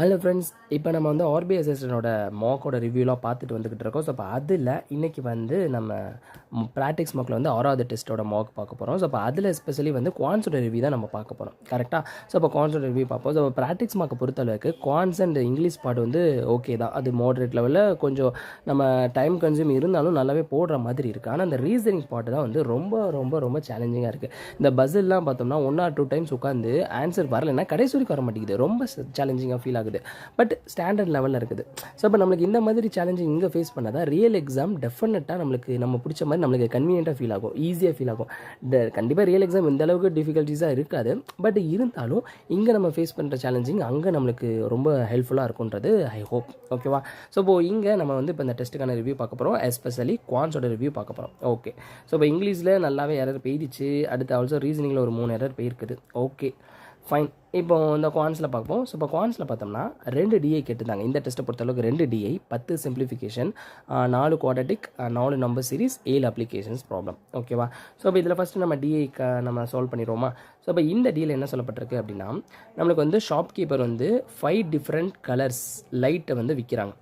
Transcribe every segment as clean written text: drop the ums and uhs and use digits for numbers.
Hello friends, இப்போ நம்ம வந்து ஆர்பிஐ அசிஸ்டனோட மார்க்கோட ரிவ்யூலாம் பார்த்துட்டு வந்துக்கிட்டு இருக்கோம். ஸோ இப்போ அதில் இன்றைக்கி வந்து நம்ம ப்ராக்டிக்ஸ் மார்க்கில் வந்து 6வது டெஸ்ட்டோட மார்க் பார்க்க போகிறோம். ஸோ இப்போ அதில் எஸ்பெஷலி வந்து குவான்ஸோட ரிவ்யூ தான் நம்ம பார்க்க போகிறோம். கரெக்டாக? ஸோ இப்போ குவான்ஸோட ரிவ்யூ பார்ப்போம். ஸோ ப்ராக்டிக்ஸ் மார்க்கை பொறுத்தளவுக்கு குவான்ஸ் அண்ட் இங்கிலீஷ் பார்ட் வந்து ஓகே தான். அது மாடரேட் லெவலில் கொஞ்சம் நம்ம டைம் கன்சியூம் இருந்தாலும் நல்லாவே போடுற மாதிரி இருக்குது. ஆனால் அந்த ரீசனிங் பார்ட் தான் வந்து ரொம்ப ரொம்ப ரொம்ப சேலஞ்சிங்காக இருக்குது. இந்த பஸ்ஸெல்லாம் பார்த்தோம்னா 1 or 2 டைம்ஸ் உட்காந்து ஆன்சர் வரலைன்னா கடைசி வரைக்கும் வர மாட்டேங்குது. ரொம்ப சேலஞ்சிங்காக ஃபீல் ஆகுது. பட் ஸ்டாண்டர்ட் லெவலில் இருக்குது. ஸோ இப்போ நம்மளுக்கு இந்த மாதிரி சேலஞ்சிங் இங்கே ஃபேஸ் பண்ணாதான் ரியல் எக்ஸாம் டெஃபினட்டாக நம்மளுக்கு நம்ம பிடிச்ச மாதிரி நம்மளுக்கு கன்வீனியண்ட்டாக ஃபீல் ஆகும், ஈஸியாக ஃபீல் ஆகும். கண்டிப்பாக ரியல் எக்ஸாம் இந்த அளவுக்கு டிஃபிகல்ட்டிஸாக இருக்காது. பட் இருந்தாலும் இங்கே நம்ம ஃபேஸ் பண்ணுற சேலஞ்சிங் அங்கே நம்மளுக்கு ரொம்ப ஹெல்ப்ஃபுல்லாக இருக்குன்றது ஐ ஹோப். ஓகேவா? ஸோ இப்போ இங்கே நம்ம வந்து இப்போ இந்த டெஸ்ட்டுக்கான ரிவ்யூ பார்க்க போகிறோம். எஸ்பெஷலி குவான்ஸோட ரிவ்யூ பார்க்க போகிறோம். ஓகே. ஸோ இப்போ இங்கிலீஷில் நல்லாவே எரர் பெய்திச்சு. அடுத்து ஆல்சோ ரீசனிங்கில் ஒரு 3 எரர் போயிருக்குது. Okay fine. இப்போ இந்த குவான்ஸில் பார்ப்போம். ஸோ இப்போ குவான்ஸில் பார்த்தோம்னா 2 டிஐ கேட்டிருந்தாங்க. இந்த டெஸ்ட்டை பொறுத்தளவுக்கு 2 DI, 10 simplification, 4 quadratic, 4 number series, 7 applications problem. ஓகேவா? ஸோ இப்போ இதில் ஃபஸ்ட்டு நம்ம டிஐ நம்ம சால்வ் பண்ணிடுவோமா? ஸோ இப்போ இந்த டியில் என்ன சொல்லப்பட்டிருக்கு அப்படின்னா, நம்மளுக்கு வந்து ஷாப்கீப்பர் வந்து 5 டிஃப்ரெண்ட் கலர்ஸ் லைட்டை வந்து வைக்கிறாங்க.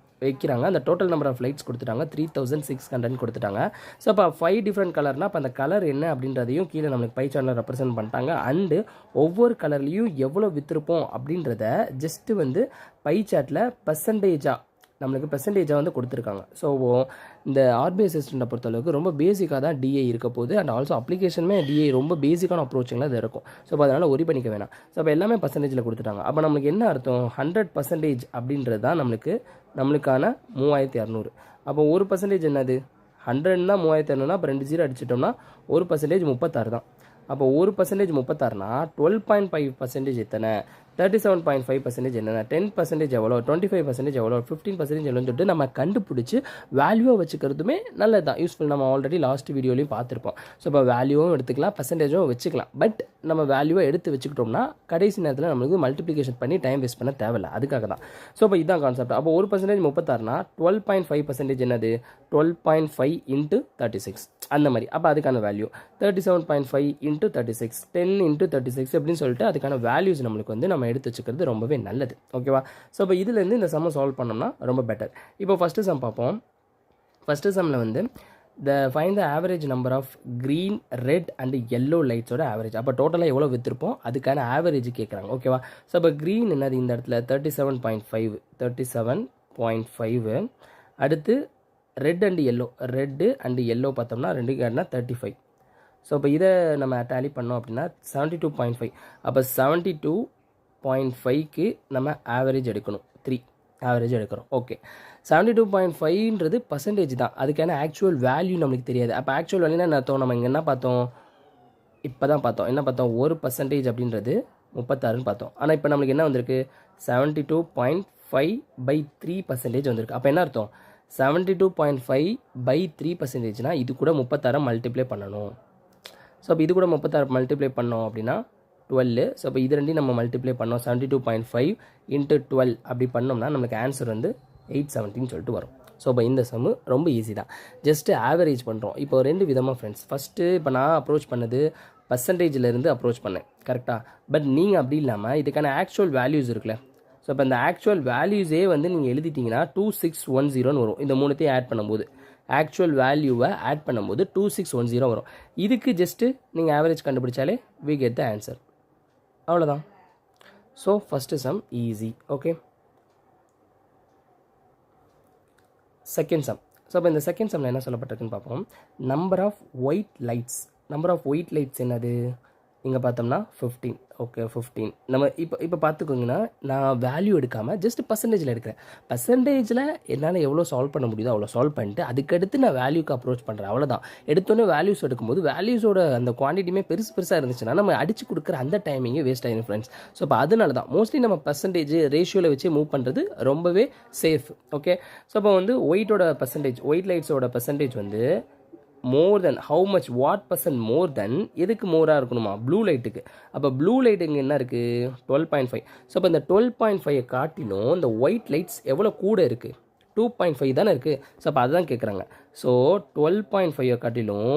அந்த டோட்டல் நம்பர் ஆஃப் லைட்ஸ் கொடுத்துட்டாங்க, 3600 கொடுத்துட்டாங்க. ஸோ அப்போ 5 டிஃப்ரெண்ட் கலர்னால் அப்போ அந்த கலர் என்ன அப்படின்றதையும் கீழே நம்மளுக்கு பை சார்ட்டில் ரெப்ரசென்ட் பண்ணிட்டாங்க. அண்டு ஒவ்வொரு கலர்லேயும் எவ்வளோ விற்றுருப்போம் அப்படின்றத ஜஸ்ட்டு வந்து பை சார்ட்டில் பெர்சன்டேஜாக வந்து கொடுத்துருக்காங்க. ஸோ இந்த ஆர்பிஐ அசிஸ்டண்ட்டை பொறுத்தளவுக்கு ரொம்ப பேசிக்காக தான் டிஏ இருக்க போகுது. அண்ட் ஆல்சோ அப்ளிகேஷனுமே டிஏ ரொம்ப பேசிக்கான அப்ரோச்சிங்கில் அது இருக்கும். ஸோ அப்போ அதனால் ஒரி பண்ணிக்க வேணாம். ஸோ அப்போ எல்லாமே பர்சன்டேஜில் கொடுத்துட்டாங்க. அப்போ நம்மளுக்கு என்ன அர்த்தம்? 100% அப்படின்றது தான் நம்மளுக்கான 3600. அப்போ 1% என்னது? 100னா 3600. அப்போ 2 0 அடிச்சிட்டோம்னா 1% 36 தான். அப்போ 1% 36னா 12.5% எத்தனை? 37.5% என்னென்ன? 10% எவ்வளோ? 25% எவ்வளோ? 15% எவ்வளோன்னு சொல்லிட்டு நம்ம கண்டுபிடிச்சி வேல்யூவை வச்சுக்கிறதுமே நல்லது தான், யூஸ்ஃபுல். நம்ம ஆல்ரெடி லாஸ்ட் வீடியோலையும் பார்த்துருப்போம். ஸோ இப்போ வேல்யூவும் எடுத்துக்கலாம், பர்சன்டேஜும் வச்சுக்கலாம். பட் நம்ம வேல்யூவை எடுத்து வச்சுக்கிட்டோம்னா கடைசி நேரத்தில் நம்மளுக்கு மல்டிப்ளிகேஷன் பண்ணி டைம் வேஸ்ட் பண்ண தேவையில்லை. அதுக்காக தான். ஸோ இப்போ இதுதான் கான்செப்ட். அப்போ 1% 36னா 12.5% என்னது? 12.5 இன்ட்டு 36 அந்த மாதிரி. அப்போ அதுக்கான வேல்யூ 37.5 இன்ட்டு 36, 10 இன்ட்டு 36 அப்படின்னு சொல்லிட்டு அதுக்கான வேல்யூஸ் நம்மளுக்கு வந்து நம்ம எடுத்து வச்சுக்கிறது ரொம்பவே நல்லது. ஓகேவா? ஸோ இப்போ இதுலேருந்து இந்த சம்மை சால்வ் பண்ணோம்னா ரொம்ப பெட்டர். இப்போ ஃபஸ்ட்டு சம் பார்ப்போம். ஃபஸ்ட்டு சம்மில் வந்து find the average number of green, red and yellow லைட்ஸோட ஆவரேஜ். அப்போ டோட்டலாக எவ்வளோ விற்றுருப்போம் அதுக்கான ஆவரேஜ் கேட்குறாங்க. ஓகேவா? ஸோ இப்போ க்ரீன் என்னது இந்த இடத்துல? 37.5. அடுத்து ரெட் அண்ட் எல்லோ பார்த்தோம்னா 2 கேட்னா 35. ஸோ இப்போ இதை நம்ம டேலி பண்ணோம் அப்படின்னா 72.5. அப்போ 72.5க்கு நம்ம ஆவரேஜ் எடுக்கணும். 3 ஆவரேஜ் எடுக்கிறோம். ஓகே. 72.5ன்றது பர்சன்டேஜ் தான், அதுக்கான ஆக்சுவல் வேல்யூ நம்மளுக்கு தெரியாது. அப்போ ஆக்சுவல் வேல்யூனா என்ன அர்த்தம்? நம்ம இங்கே என்ன பார்த்தோம்? இப்போ தான் பார்த்தோம். என்ன பார்த்தோம்? 1% அப்படின்றது 36ன்னு பார்த்தோம். ஆனால் இப்போ நம்மளுக்கு என்ன வந்திருக்கு? 72.5/3% வந்திருக்கு. அப்போ என்ன அர்த்தம்? 72.5/3%னா இது கூட 36 மல்டிப்ளை பண்ணணும். ஸோ அப்போ இது கூட 36 மல்டிப்ளை பண்ணோம் அப்படின்னா 12. ஸோ அப்போ இது ரெண்டையும் நம்ம மல்டிப்ளை பண்ணோம். 72.5 இன்ட்டு 12 அப்படி பண்ணோம்னா நம்மளுக்கு ஆன்சர் வந்து 870 சொல்லிட்டு வரும். ஸோ இப்போ இந்த சம்மு ரொம்ப ஈஸி தான். ஜஸ்ட்டு ஆவரேஜ் பண்ணுறோம். இப்போ 2 விதமாக ஃப்ரெண்ட்ஸ். ஃபஸ்ட்டு இப்போ நான் அப்ரோச் பண்ணது பர்சன்டேஜிலேருந்து அப்ரோச் பண்ணேன், கரெக்டாக? பட் நீங்கள் அப்படி இல்லாமல் இதுக்கான ஆக்சுவல் வேல்யூஸ் இருக்குல்ல. ஸோ இப்போ இந்த ஆக்சுவல் வேல்யூஸே வந்து நீங்கள் எழுதிட்டிங்கன்னா 2610 வரும். இந்த மூணுத்தையும் ஆட் பண்ணும்போது ஆக்சுவல் வேல்யூவை ஆட் பண்ணும்போது 2610 வரும். இதுக்கு ஜஸ்ட்டு நீங்கள் ஆவரேஜ் கண்டுபிடிச்சாலே we get the answer. அவ்வளோதான். So first sum easy. Okay. Second sum. ஸோ இப்போ இந்த செகண்ட் சம்மில் என்ன சொல்லப்பட்டிருக்குன்னு பார்ப்போம். நம்பர் ஆஃப் ஒயிட் லைட்ஸ் என்னது? இங்கே பார்த்தோம்னா 15. ஓகே, 15. நம்ம இப்போ பார்த்துக்கோங்கன்னா நான் வேல்யூ எடுக்காமல் ஜஸ்ட் பர்சன்டேஜில் எடுக்கிறேன். பர்சன்டேஜில் என்னால் எவ்வளோ சால்வ் பண்ண முடியுதோ அவ்வளோ சால்வ் பண்ணிட்டு அதுக்கடுத்து நான் வேல்யூக்கு அப்ரோச் பண்ணுறேன். அவ்வளோதான். எடுத்தோன்னே வேல்யூஸ் எடுக்கும்போது வேல்யூஸோட அந்த குவான்டிட்டியுமே பெருசாக இருந்துச்சுன்னா நம்ம அடித்து கொடுக்குற அந்த டைமிங்கே வேஸ்ட் ஆகிடும் ஃப்ரெண்ட்ஸ். ஸோ இப்போ அதனால தான் மோஸ்ட்லி நம்ம பர்சன்டேஜ் ரேஷியோவில் வச்சு மூவ் பண்ணுறது ரொம்பவே சேஃப். ஓகே. ஸோ இப்போ வந்து ஒயிட் லைட்ஸோட பர்சன்டேஜ் வந்து more then how much, what percent more then எதுக்கு மோராக இருக்கணுமா? ப்ளூ லைட்டுக்கு. அப்போ ப்ளூ லைட் இங்கே என்ன இருக்குது? 12.5. ஸோ இப்போ இந்த 12.5 காட்டிலும் இந்த ஒயிட் லைட்ஸ் எவ்வளோ கூட இருக்குது? 2.5 தானே இருக்குது. ஸோ அப்போ அதுதான் கேட்குறாங்க. ஸோ 12.5 காட்டிலும்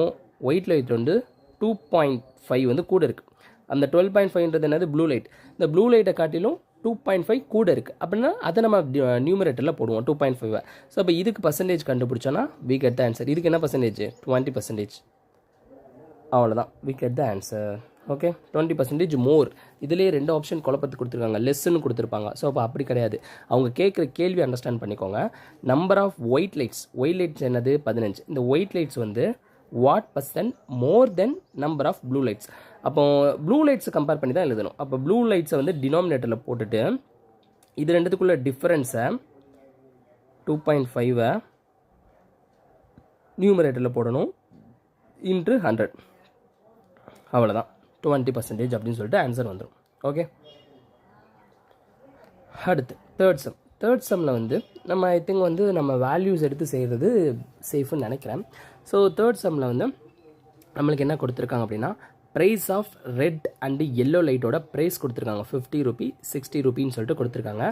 ஒயிட் லைட் வந்து 2.5 வந்து கூட இருக்குது. அந்த 12.5ன்றது என்னது? Blue light. இந்த ப்ளூ லைட்டை காட்டிலும் 2.5 கூட இருக்குது அப்படின்னா அதை நம்ம நியூமரேட்டரில் போடுவோம் 2.5. ஸோ அப்போ இதுக்கு percentage கண்டுபிடிச்சோன்னா we get the answer. இதுக்கு என்ன பர்சன்டேஜ்? 20%. அவ்வளோதான், we get the answer. Okay, 20% மோர். இதுலேயே 2 ஆப்ஷன் குழப்பத்துக்கு கொடுத்துருக்காங்க, லெஸ்ன்னு கொடுத்துருப்பாங்க. ஸோ அப்போ அப்படி கிடையாது. அவங்க கேட்குற கேள்வி அண்டர்ஸ்டாண்ட் பண்ணிக்கோங்க. நம்பர் ஆஃப் ஒயிட் லைட்ஸ் என்னது? 15. இந்த ஒயிட் லைட்ஸ் வந்து what % more then number of blue lights. அப்போ ப்ளூ லைட்ஸை கம்பேர் பண்ணி தான் எழுதணும். அப்போ ப்ளூ லைட்ஸை வந்து டினாமினேட்டரில் போட்டுட்டு இது ரெண்டுத்துக்குள்ள டிஃப்ரென்ஸை 2.5 நியூமரேட்டரில் போடணும் இன்ட்டு 100. அவ்வளோதான், 20% அப்படின்னு சொல்லிட்டு ஆன்சர் வந்துடும். ஓகே, அடுத்து தேர்ட் சம்மில் வந்து நம்ம ஐ திங்க் வந்து நம்ம வேல்யூஸ் எடுத்து செய்கிறது சேஃப்னு நினைக்கிறேன். ஸோ தேர்ட் சம்மில் வந்து நம்மளுக்கு என்ன கொடுத்துருக்காங்க அப்படின்னா price of red and yellow லைட்டோட ப்ரைஸ் கொடுத்துருக்காங்க. 50 ரூபி 60 ரூபின்னு சொல்லிட்டு கொடுத்துருக்காங்க.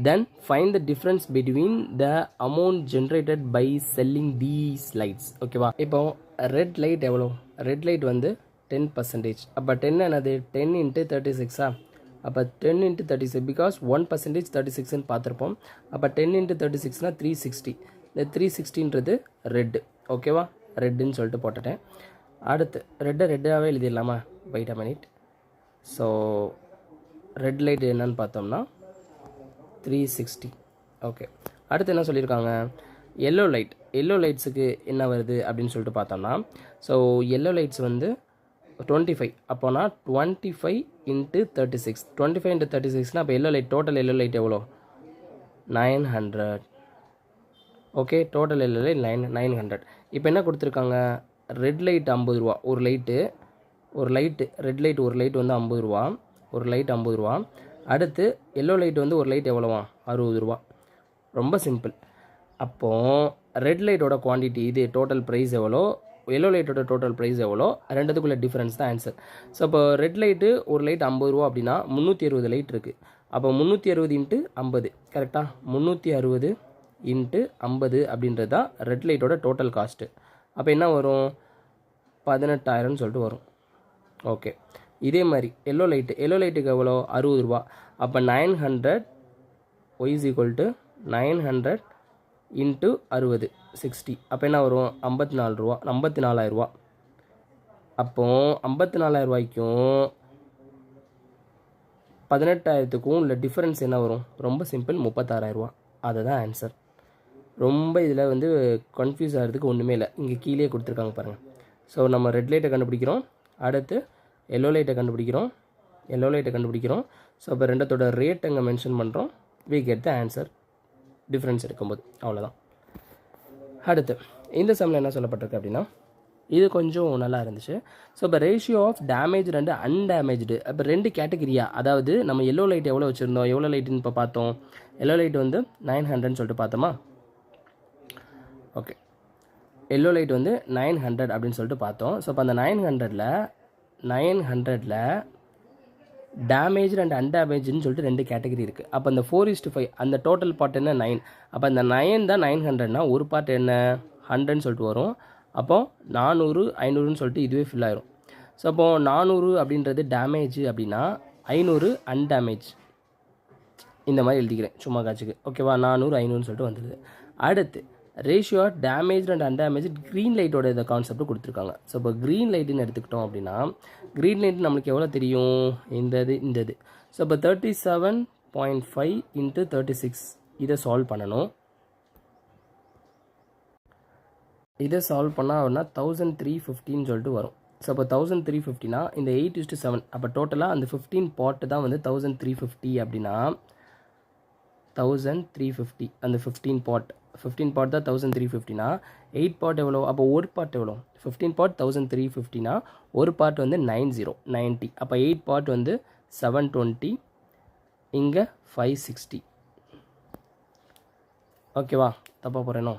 Then find the difference between the amount generated by selling these lights. ஓகேவா? இப்போ ரெட் லைட் எவ்வளோ? ரெட் லைட் வந்து 10%. அப்போ 10 என்னது? 10 × 36. அப்போ 10 × 36 பிகாஸ் 1% 36ன்னு பார்த்துருப்போம். அப்போ 10 × 36 360. இந்த 360ன்றது ரெட்டு. ஓகேவா? ரெட்டுன்னு சொல்லிட்டு போட்டுட்டேன். அடுத்து ரெட்டாகவே எழுதிடலாமா? Wait a minute. So red light என்னன்னு பார்த்தோம்னா 360. ஓகே, அடுத்து என்ன சொல்லியிருக்காங்க? எல்லோ லைட்ஸுக்கு என்ன வருது அப்படின்னு சொல்லிட்டு பார்த்தோம்னா ஸோ எல்லோ லைட்ஸ் வந்து 25. அப்போனா 25 × 36. 25 × 36னா அப்போ டோட்டல் எல்லோ லைட் எவ்வளோ? 900. Okay, total yellow light 900. இப்போ என்ன கொடுத்துருக்காங்க? ரெட் லைட் 50 ரூபா ஒரு லைட்டு. ரெட் லைட் ஒரு லைட் வந்து 50 ரூபா. ஒரு லைட் 50 ரூபா. அடுத்து எல்லோ லைட் வந்து ஒரு லைட் எவ்வளோவா? 60 ரூபா. ரொம்ப சிம்பிள். அப்போது ரெட் லைட்டோட குவான்டிட்டி இது டோட்டல் ப்ரைஸ் எவ்வளோ, எல்லோ லைட்டோட டோட்டல் ப்ரைஸ் எவ்வளோ, ரெண்டுத்துக்குள்ள டிஃப்ரென்ஸ் தான் ஆன்சர். ஸோ அப்போ ரெட் லைட்டு ஒரு லைட் 50 ரூபா அப்படின்னா 360 லைட் இருக்குது. அப்போ 360 × 50 கரெக்டாக? 360 × 50 அப்படின்றது தான் ரெட் லைட்டோட டோட்டல் காஸ்ட்டு. அப்போ என்ன வரும்? 18,000ன்னு சொல்லிட்டு வரும். ஓகே, இதே மாதிரி எல்லோ லைட்டுக்கு எவ்வளோ? 60 ரூபா. அப்போ 900 y = 900 × 60 60. அப்போ என்ன வரும்? 54 ரூபா, 54,000 ரூபா. அப்போது 54,000 ரூபாய்க்கும் 18,000த்துக்கும் உள்ள டிஃப்ரென்ஸ் என்ன வரும்? ரொம்ப சிம்பிள், 36,000 ரூபா. அதுதான் ஆன்சர். ரொம்ப இதில் வந்து கன்ஃபியூஸ் ஆகிறதுக்கு ஒன்றுமே இல்லை. இங்கே கீழே கொடுத்துருக்காங்க பாருங்கள். ஸோ நம்ம ரெட் லைட்டை கண்டுபிடிக்கிறோம். அடுத்து எல்லோ லைட்டை கண்டுபிடிக்கிறோம். ஸோ அப்போ ரெண்டத்தோட ரேட் அங்கே மென்ஷன் பண்ணுறோம். we get the answer difference எடுக்கும்போது. அவ்வளோதான். அடுத்து இந்த சம்மில் என்ன சொல்லப்பட்டிருக்கு அப்படின்னா இது கொஞ்சம் நல்லா இருந்துச்சு. ஸோ இப்போ ரேஷியோ ஆஃப் டேமேஜ் அண்ட் அன்டேமேஜ்டு. இப்போ 2 கேட்டகிரியா, அதாவது நம்ம எல்லோ லைட் எவ்வளோ வச்சுருந்தோம், எவ்வளோ லைட்டுன்னு இப்போ பார்த்தோம். எல்லோ லைட் வந்து 900ன்னு சொல்லிட்டு பார்த்தோமா? ஓகே, எல்லோ லைட் வந்து 900 அப்படின்னு சொல்லிட்டு பார்த்தோம். ஸோ அப்போ அந்த 900ல் டேமேஜ் அண்ட் அன்டேமேஜ்னு சொல்லிட்டு 2 கேட்டகரி இருக்குது. அப்போ அந்த 4:5 அந்த டோட்டல் பார்ட் என்ன? 9. அப்போ அந்த 9 தான் 900னா ஒரு பார்ட் என்ன? 100ன்னு சொல்லிட்டு வரும். அப்போது 400 500ன்னு சொல்லிட்டு இதுவே ஃபில் ஆயிரும். ஸோ அப்போது 400 அப்படின்றது டேமேஜ் அப்படின்னா 500 அன்டேமேஜ். இந்த மாதிரி எழுதிக்கிறேன் சும்மா காட்சிக்கு. ஓகேவா? 400 500ன்னு சொல்லிட்டு வந்துடுது. அடுத்து ratio of damage and undamage green லைட்டோட இந்த கான்செப்ட் கொடுத்துருக்காங்க. ஸோ இப்போ க்ரீன் லைட்டுன்னு எடுத்துக்கிட்டோம் அப்படின்னா க்ரீன் லைட் நம்மளுக்கு எவ்வளோ தெரியும்? இந்த இது. ஸோ இப்போ 37.5 × 36 இதை சால்வ் பண்ணணும். இதை சால்வ் பண்ணால் அப்படின்னா 1350ன்னு சொல்லிட்டு வரும். ஸோ அப்போ 1350னா இந்த 8:7. அப்போ டோட்டலாக அந்த 15 பார்ட்டு தான் வந்து 1350 அப்படின்னா 1350 அந்த 15 பார்ட் தான் 1350னா 8 பார்ட் எவ்வளோ? அப்போ ஒரு பார்ட் எவ்வளோ? 15 பார்ட் 1350னா ஒரு பார்ட் வந்து 90. அப்போ 8 பார்ட் வந்து 720, இங்கே 560. ஓகேவா? தப்பாக போகிறேனோ?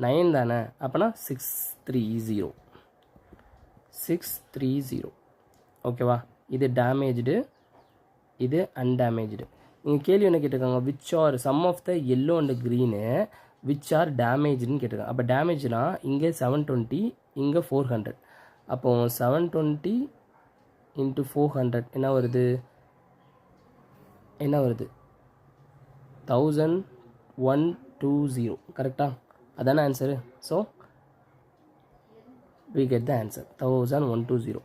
9 தானே? அப்போனா 630. ஓகேவா? இது டேமேஜ்டு, இது அன்டேமேஜ்டு. இங்கே கேள்வி என்ன கேட்டிருக்காங்க? Which are some of the yellow and green which are டேமேஜ்னு கேட்டிருக்காங்க. அப்போ டேமேஜ்னா இங்கே 720, இங்கே 400. அப்போது 720 × 400 என்ன வருது? என்ன வருது 1120 கரெக்டாக அதானே answer so we get the answer 1120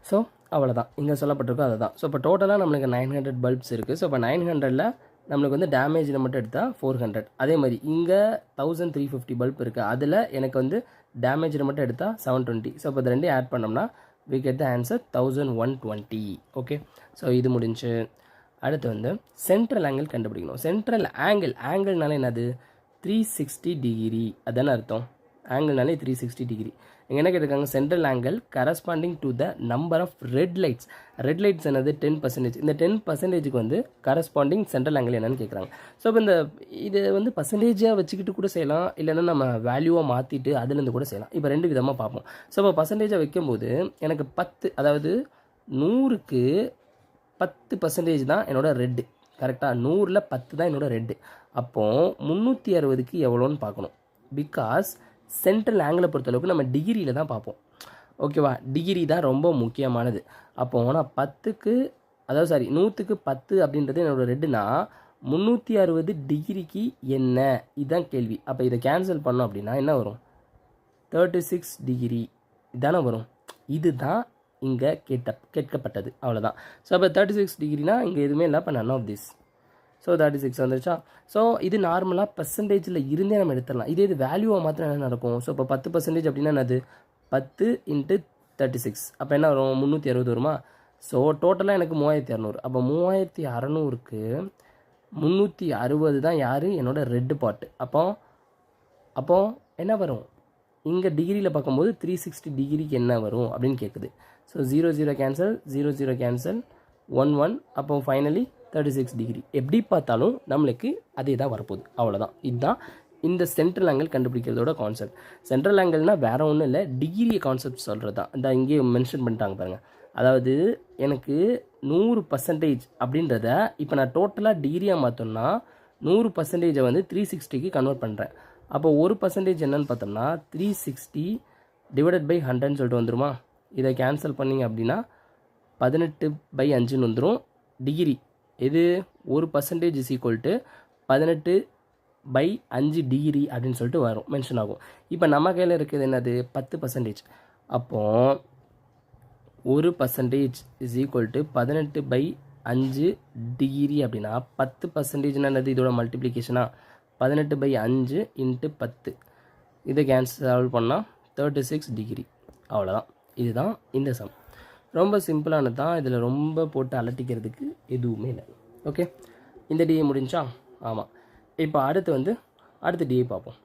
so அவ்வளோதான் இங்கே சொல்லப்பட்டிருக்கோ அதுதான் ஸோ இப்போ டோட்டலாக நம்மளுக்கு 900 பல்ப்ஸ் இருக்குது ஸோ இப்போ 900ல் நம்மளுக்கு வந்து டேமேஜில் மட்டும் எடுத்தால் 400 அதே மாதிரி இங்கே 1350 பல்ப் இருக்குது அதில் எனக்கு வந்து டேமேஜில் மட்டும் எடுத்தால் 720 ஸோ இப்போ இது ரெண்டையும் ஆட் பண்ணோம்னா we get the answer 1120 okay so இது முடிஞ்சு அடுத்து வந்து சென்ட்ரல் ஆங்கிள் கண்டுபிடிக்கணும் சென்ட்ரல் ஆங்கிள்னால என்னது 360 டிகிரி அதானே அர்த்தம் ஆங்கிள்னாலே 360 டிகிரி இங்கே என்ன கேட்டிருக்காங்க central angle corresponding to the number of red lights என்னது 10% இந்த 10%க்கு வந்து கரஸ்பாண்டிங் சென்ட்ரல் ஆங்கிள் என்னன்னு கேட்குறாங்க ஸோ இப்போ இந்த இது வந்து பர்சன்டேஜாக வச்சுக்கிட்டு கூட செய்யலாம் இல்லைன்னா நம்ம வேல்யூவாக மாற்றிட்டு அதுலேருந்து கூட செய்யலாம் இப்போ ரெண்டு விதமாக பார்ப்போம் ஸோ இப்போ பர்சன்டேஜாக வைக்கும்போது எனக்கு 10 அதாவது 100க்கு 10% தான் என்னோடய ரெட்டு கரெக்டாக 100ல் 10 தான் என்னோடய ரெட்டு அப்போது 360க்கு எவ்வளோன்னு பார்க்கணும் பிகாஸ் சென்ட்ரல் ஆங்கிளை பொறுத்தளவுக்கு நம்ம டிகிரியில் தான் பார்ப்போம் ஓகேவா டிகிரி தான் ரொம்ப முக்கியமானது அப்போது நான் 10க்கு அதாவது சாரி 100க்கு 10 அப்படின்றது என்னோடய ரெட்டுனா 360 டிகிரிக்கு என்ன இதுதான் கேள்வி அப்போ இதை கேன்சல் பண்ணோம் அப்படின்னா என்ன வரும் 36 டிகிரி இதானே வரும் இதுதான் இங்கே கேட்கப்பட்டது அவ்வளோதான் ஸோ அப்போ 36 டிகிரினா இங்கே எதுவுமே இல்லை அப்போ நன் ஆஃப் திஸ் ஸோ 36 வந்துருச்சா ஸோ இது நார்மலாக பர்சன்டேஜில் இருந்தே நம்ம எடுத்துடலாம் இது வேல்யூவாக மாத்திரம் என்ன நடக்கும் ஸோ இப்போ 10% அப்படின்னா என்னது 10 × 36 அப்போ என்ன வரும் 360 வருமா ஸோ டோட்டலாக எனக்கு 3200 அப்போ 3600க்கு 360 தான் யார் என்னோடய ரெட்டு பாட்டு அப்போ என்ன வரும் இங்கே டிகிரியில் பார்க்கும்போது 360 டிகிரிக்கு என்ன வரும் அப்படின்னு கேட்குது ஸோ 0 கேன்சல் 0 கேன்சல் 1 அப்போ ஃபைனலி 36 டிகிரி எப்படி பார்த்தாலும் நம்மளுக்கு அதே தான் வரப்போகுது அவ்வளோதான் இதுதான் இந்த சென்ட்ரல் ஆங்கிள் கண்டுபிடிக்கிறதோட கான்செப்ட் சென்ட்ரல் ஆங்கிள்னால் வேறு ஒன்றும் இல்லை டிகிரி கான்செப்ட் சொல்கிறது தான் இந்த இங்கேயே மென்ஷன் பண்ணிட்டாங்க பாருங்கள் அதாவது எனக்கு 100% அப்படின்றத இப்போ நான் டோட்டலாக டிகிரியாக மாற்றோம்னா 100%-ஐ வந்து 360க்கு கன்வெர்ட் பண்ணுறேன் அப்போ 1% என்னன்னு பார்த்தோம்னா 360 டிவைடட் பை 100ன்னு சொல்லிட்டு வந்துருமா இதை கேன்சல் பண்ணிங்க அப்படின்னா 18/5ன்னு வந்துடும் டிகிரி இது 1% இஸ் ஈக்குவல் டு 18/5 டிகிரி அப்படின்னு சொல்லிட்டு வரும் மென்ஷன் ஆகும் இப்போ நம்ம கையில் இருக்கிறது என்னது 10% அப்போது 1% இஸ் ஈக்குவல் டு 18/5 டிகிரி அப்படின்னா 10% என்னது இதோட மல்டிப்ளிகேஷனா 18/5 × 10 இதை கேன்சல் பண்ணால் 36 டிகிரி அவ்வளோதான் இதுதான் இந்த சம் ரொம்ப சிம்பிளானது தான் இதில் ரொம்ப போட்டு அலட்டிக்கிறதுக்கு எதுவுமே இல்லை ஓகே இந்த டிஏ முடிஞ்சா ஆமாம் இப்போ அடுத்த டிஏ பார்ப்போம்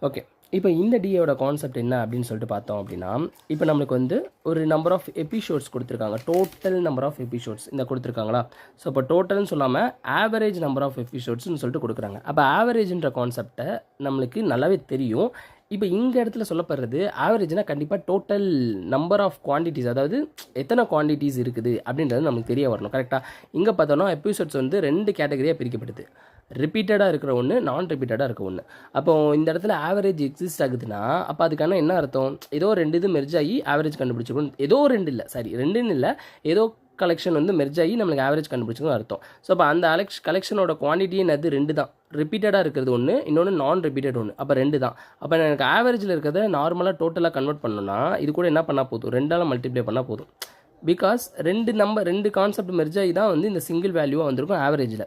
ஓகே இப்போ இந்த டிஏவோட கான்செப்ட் என்ன அப்படின்னு சொல்லிட்டு பார்த்தோம் அப்படின்னா இப்போ நம்மளுக்கு வந்து ஒரு நம்பர் ஆஃப் எபிசோட்ஸ் கொடுத்துருக்காங்க டோட்டல் நம்பர் ஆஃப் எபிசோட்ஸ் இந்த கொடுத்துருக்காங்களா ஸோ இப்போ டோட்டல்னு சொல்லாமல் ஆவரேஜ் நம்பர் ஆஃப் எபிசோட்ஸ்னு சொல்லிட்டு கொடுக்குறாங்க அப்போ ஆவரேஜ்ன்ற கான்செப்டை நம்மளுக்கு நல்லாவே தெரியும் இப்போ இந்த இடத்துல சொல்லப்படுறது ஆவரேஜ்னால் கண்டிப்பாக டோட்டல் நம்பர் ஆஃப் குவான்டிட்டிஸ் அதாவது எத்தனை குவான்டிட்டிஸ் இருக்குது அப்படின்றது நமக்கு தெரிய வரணும் கரெக்டாக இங்கே பார்த்தோன்னா எபிசோட்ஸ் வந்து 2 கேட்டகரியாக பிரிக்கப்படுது ரிப்பீட்டடாக இருக்கிற ஒன்று நான் ரிப்பீட்டடாக இருக்க ஒன்று அப்போ இந்த இடத்துல ஆவரேஜ் எக்ஸிஸ்ட் ஆகுதுன்னா அப்போ அதுக்கான என்ன அர்த்தம் ஏதோ 2 இது மெர்ஜ் ஆகி ஆவரேஜ் கண்டுபிடிச்சிக்கணும் ஏதோ 2 இல்லை சாரி 2ன்னு இல்லை ஏதோ கலெக்ஷன் வந்து மெர்ஜ் ஆகி நம்மளுக்கு ஆவரேஜ் கண்டுபிடிச்சிக்கணும் அர்த்தம் ஸோ அப்போ அந்த கலெக்ஷனோட குவான்டிட்டி என்னது 2 தான் ரிப்பீட்டடாக இருக்கிறது ஒன்று இன்னொன்று நான் ரிப்பீட்டட் ஒன்று அப்போ 2 தான் அப்போ எனக்கு ஆவரேஜில் இருக்கிறத நார்மலாக டோட்டலாக கன்வெர்ட் பண்ணணும்னா இது கூட என்ன பண்ணால் போதும் 2ஆல் மல்டிப்ளை பண்ணால் போதும் பிகாஸ் 2 கான்செப்ட் மெர்ஜ் ஆகி தான் வந்து இந்த சிங்கிள் வேல்யூவாக வந்திருக்கும் ஆவரேஜில்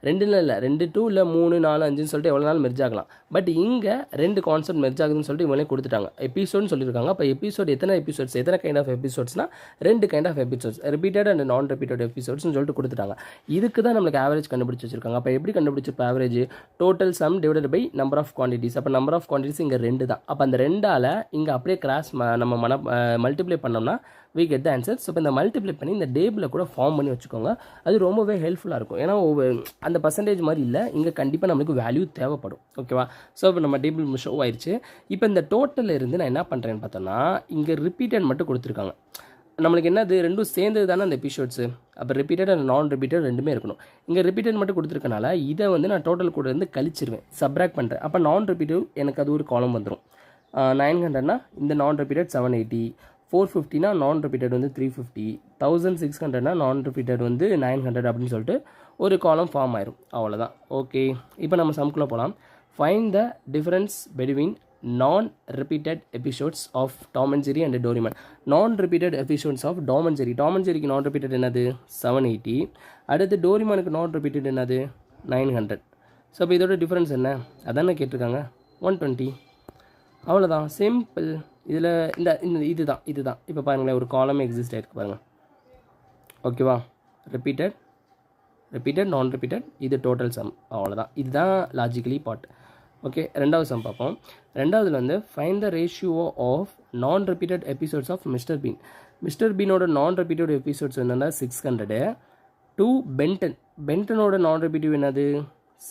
2 இல்லை 2 2 இல்லை 3 4 5ன்னு சொல்லிட்டு எவ்வளோ நாள் மெர்ஜ் ஆகலாம் பட் இங்கே 2 கான்செப்ட் மெர்ஜ் ஆகுதுன்னு சொல்லிட்டு இவங்களே கொடுத்துட்டாங்க எபிசோட்னு சொல்லியிருக்காங்க அப்போ எபிசோட் எத்தனை கைண்ட் ஆஃப் எபிசோட்ஸ்னால் 2 kind of episodes repeated and non repeated எபிசோட்ஸ்னு சொல்லிட்டு கொடுத்துட்டாங்க இதுக்கு தான் நம்மளுக்கு ஆவரேஜ் கண்டுபிடிச்சி வச்சிருக்காங்க அப்போ எப்படி கண்டுபிடிச்சிருப்போம் average total sum divided by number of quantities அப்போ நம்பர் ஆஃப் குவான்டிட்டிஸ் இங்கே 2 தான் அப்போ அந்த 2ஆல் இங்கே அப்படியே கிராஸ் நம்ம மல்டிப்ளை பண்ணோம்னா we get the answer so இப்போ இந்த மல்டிப்ளை பண்ணி இந்த டேபிளை கூட ஃபார்ம் பண்ணி வச்சுக்கோங்க அது ரொம்பவே ஹெல்ப்ஃபுல்லாக இருக்கும் ஏன்னா அந்த பர்சன்டேஜ் மாதிரி இல்லை இங்கே கண்டிப்பாக நம்மளுக்கு வேல்யூ தேவைப்படும் ஓகேவா ஸோ இப்போ நம்ம டேபிள் ஷோ ஆயிடுச்சு இப்போ இந்த டோட்டலில் இருந்து நான் என்ன பண்ணுறேன்னு பார்த்தோன்னா இங்கே ரிப்பீட்டட் மட்டும் கொடுத்துருக்காங்க நம்மளுக்கு என்னது 2 சேர்ந்தது தானே அந்த எபிசோட்ஸு அப்போ ரிப்பீட்டட் அண்ட் நான் ரிப்பீட்டட் 2மே இருக்கணும் இங்கே ரிப்பீட்டட் மட்டும் கொடுத்துருக்கனால இதை வந்து நான் டோட்டல் கூட இருந்து கழிச்சிருவேன் சப்ராக்ட் பண்ணுறேன் அப்போ நான் ரிப்பீட்டட் எனக்கு அது ஒரு காலம் வந்துடும் 900னா இந்த நான் ரிப்பீட்டட் 780 450னா நான் ரிப்பீட்டட் வந்து 350, 1600னா நான் ரிப்பீட்டட் வந்து 900 அப்படின்னு சொல்லிட்டு ஒரு காலம் ஃபார்ம் ஆயிரும். அவ்வளோதான். ஓகே, இப்போ நம்ம சம்குள்ளே போகலாம். Find the difference between non repeated episodes of Tom and Jerry and Doraemon. Non repeated episodes of Tom and Jerry. Tom and ஜெரிக்கு நான் ரிப்பீட்டட் என்னது 780. அடுத்து டோரிமானுக்கு நான் ரிப்பீட்டட் என்னது 900. ஸோ இப்போ இதோட டிஃப்ரென்ஸ் என்ன அதானே கேட்டிருக்காங்க, 120. அவ்வளோதான், சிம்பிள். இதில் இந்த இதுதான் இப்போ பாருங்களேன், ஒரு காலம் எக்ஸிஸ்ட் ஆகிருக்கு பாருங்கள். ஓகேவா, ரிப்பீட்டட் நான் ரிப்பீட்டட், இது டோட்டல் சம். அவ்வளோதான், இதுதான் லாஜிக்கலி பார்ட். ஓகே, ரெண்டாவது சம் பார்ப்போம். ரெண்டாவதுல வந்து find the ratio of non repeated episodes of mister Bean. Mister பீனோட நான் ரிப்பீட்டட் எபிசோட்ஸ் என்னென்னா 600 டு பென்டனோட நான் ரிப்பீட்டிவ் என்னது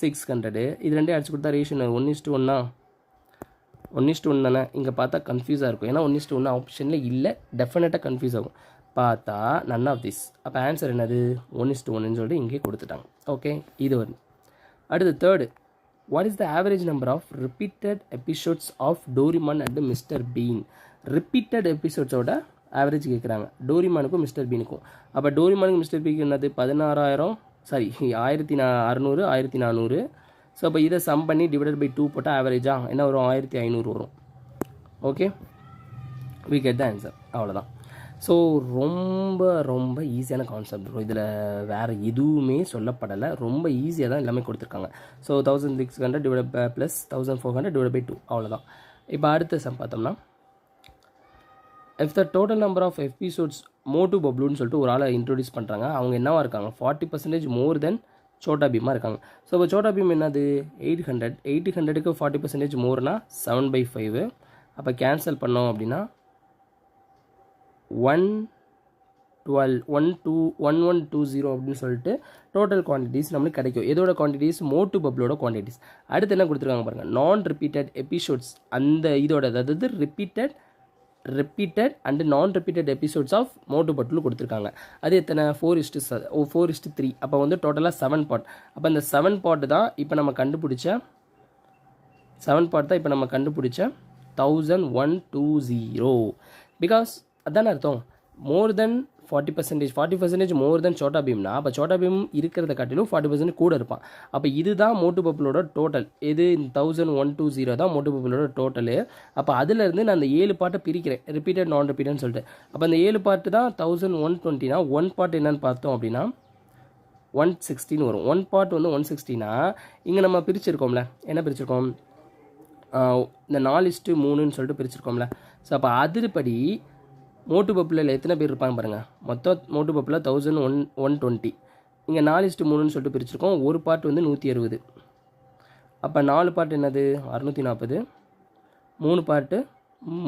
600. இது ரெண்டே அடிச்சு கொடுத்தா ரேஷியோ 1:1. 1:1 தானே. இங்கே பார்த்தா கன்ஃபியூஸாக இருக்கும், ஏன்னா 1:1 ஆப்ஷனில் இல்லை, டெஃபினட்டாக கன்ஃபியூஸ் ஆகும். பார்த்தா நன் ஆஃப் திஸ். அப்போ ஆன்சர் என்னது 1:1ன்னு சொல்லிட்டு இங்கே கொடுத்துட்டாங்க. ஓகே, இது வரும். அடுத்து third, what is the average number of repeated episodes of Doraemon and mister Bean. Repeated எபிசோட்ஸோட ஆவரேஜ் கேட்குறாங்க டோரிமானுக்கும் மிஸ்டர் பீனுக்கும். அப்போ டோரிமானுக்கு மிஸ்டர் பீனுக்கு என்னது 1600, 1400. ஸோ அப்போ இதை சம் பண்ணி டிவைடட் பை 2 போட்டால் ஆவரேஜாக என்ன வரும் 1500 வரும். Okay, we get the answer. அவ்வளோதான். ஸோ ரொம்ப ஈஸியான கான்செப்ட் இருக்கும். இதில் வேறு எதுவுமே சொல்லப்படலை, ரொம்ப ஈஸியாக தான் எல்லாமே கொடுத்துருக்காங்க. So 1600 divide by plus 1400 divide by 2. அவ்வளோதான். இப்போ அடுத்த சம் பார்த்தோம்னா, if the total number of episodes Motu பப்ளுன்னு சொல்லிட்டு ஒரு ஆளை இன்ட்ரோடியூஸ் பண்ணுறாங்க. அவங்க என்னவாக இருக்காங்க 40% மோர் தென் சோட்டா பீமாக இருக்காங்க. ஸோ இப்போ சோட்டா பீம் என்னது 800க்கு 40% மோர்னா 7/5. அப்போ கேன்சல் பண்ணோம் அப்படின்னா 1120 அப்படின்னு சொல்லிட்டு டோட்டல் குவான்டிட்டிஸ் நம்மளுக்கு கிடைக்கும். எதோட குவான்டிட்டிஸ் மோட்டு பப்ளோட குவான்டிட்டிஸ். அடுத்து என்ன கொடுத்துருக்காங்க பாருங்கள், நான் ரிப்பீட்டட் எபிசோட்ஸ் அந்த இதோட, அதாவது repeated and non repeated episodes of Motu Bablu கொடுத்துருக்காங்க. அது எத்தனை 4:3. அப்போ வந்து டோட்டலாக 7 பார்ட். அப்போ அந்த 7 பார்ட் தான் இப்போ நம்ம கண்டுபிடிச்ச 1120. பிகாஸ் அதான அர்த்தம், மோர் தென் 40% மோர் தென் சோட்டா பீம்னா, அப்போ சோட்டா பீம் இருக்கிறத காட்டிலும் 40% கூட இருப்பான். அப்போ இதுதான் மோட்டு பப்ளோட டோட்டல். இது 1120 தான் மோட்டு பப்ளோட டோட்டலு. அப்போ அதுலேருந்து நான் அந்த 7 பார்ட்டை பிரிக்கிறேன், ரிப்பீட்டட் நான் ரிப்பீட்டட்னு சொல்லிட்டு. அப்போ அந்த 7 பார்ட்டு தான் 1120னா 1 பார்ட் என்னன்னு பார்த்தோம் அப்படின்னா 160 வரும். 1 பார்ட் வந்து 160னா இங்கே நம்ம பிரிச்சிருக்கோம்ல, என்ன பிரிச்சிருக்கோம், இந்த 4:3ன்னு சொல்லிட்டு பிரிச்சிருக்கோம்ல. ஸோ அப்போ அதுபடி மோட்டு பப்ளில் எத்தனை பேர் இருப்பாங்க பாருங்கள். மொத்தம் மோட்டு பப்ளில் 1120. இங்கே 4:3ன்னு சொல்லிட்டு பிரிச்சிருக்கோம். ஒரு பார்ட் வந்து 160. அப்போ 4 பார்ட் என்னது 640. 3 பார்ட்டு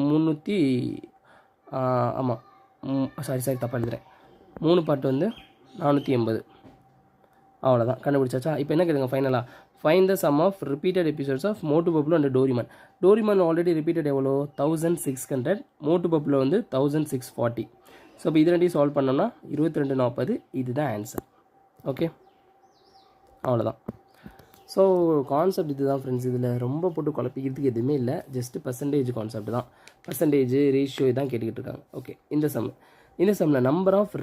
300. ஆமாம், சாரி தப்பாக எழுதுறேன். 3 பார்ட் வந்து 480. அவ்வளோதான், கண்டுபிடிச்சாச்சா. இப்போ என்ன கேளுங்க ஃபைனலாக, find the sum of repeated episodes of Motu Bablu and Doraemon. Doraemon already repeated எவ்வளோ 1600, மோட்டு பப்ளு வந்து 1640. ஸோ இப்போ இது ரெண்டையும் சால்வ் பண்ணோம்னா 2240. இதுதான் ஆன்சர். ஓகே, அவ்வளோதான். ஸோ கான்செப்ட் இது தான் ஃப்ரெண்ட்ஸ். இதில் ரொம்ப போட்டு குழப்பிக்கிறதுக்கு எதுவுமே இல்லை, ஜஸ்ட்டு பர்சன்டேஜ் கான்செப்ட் தான். பர்சன்டேஜ் ரேஷியோ தான் கேட்டுக்கிட்டு இருக்காங்க. ஓகே, இந்த சம்மில் number of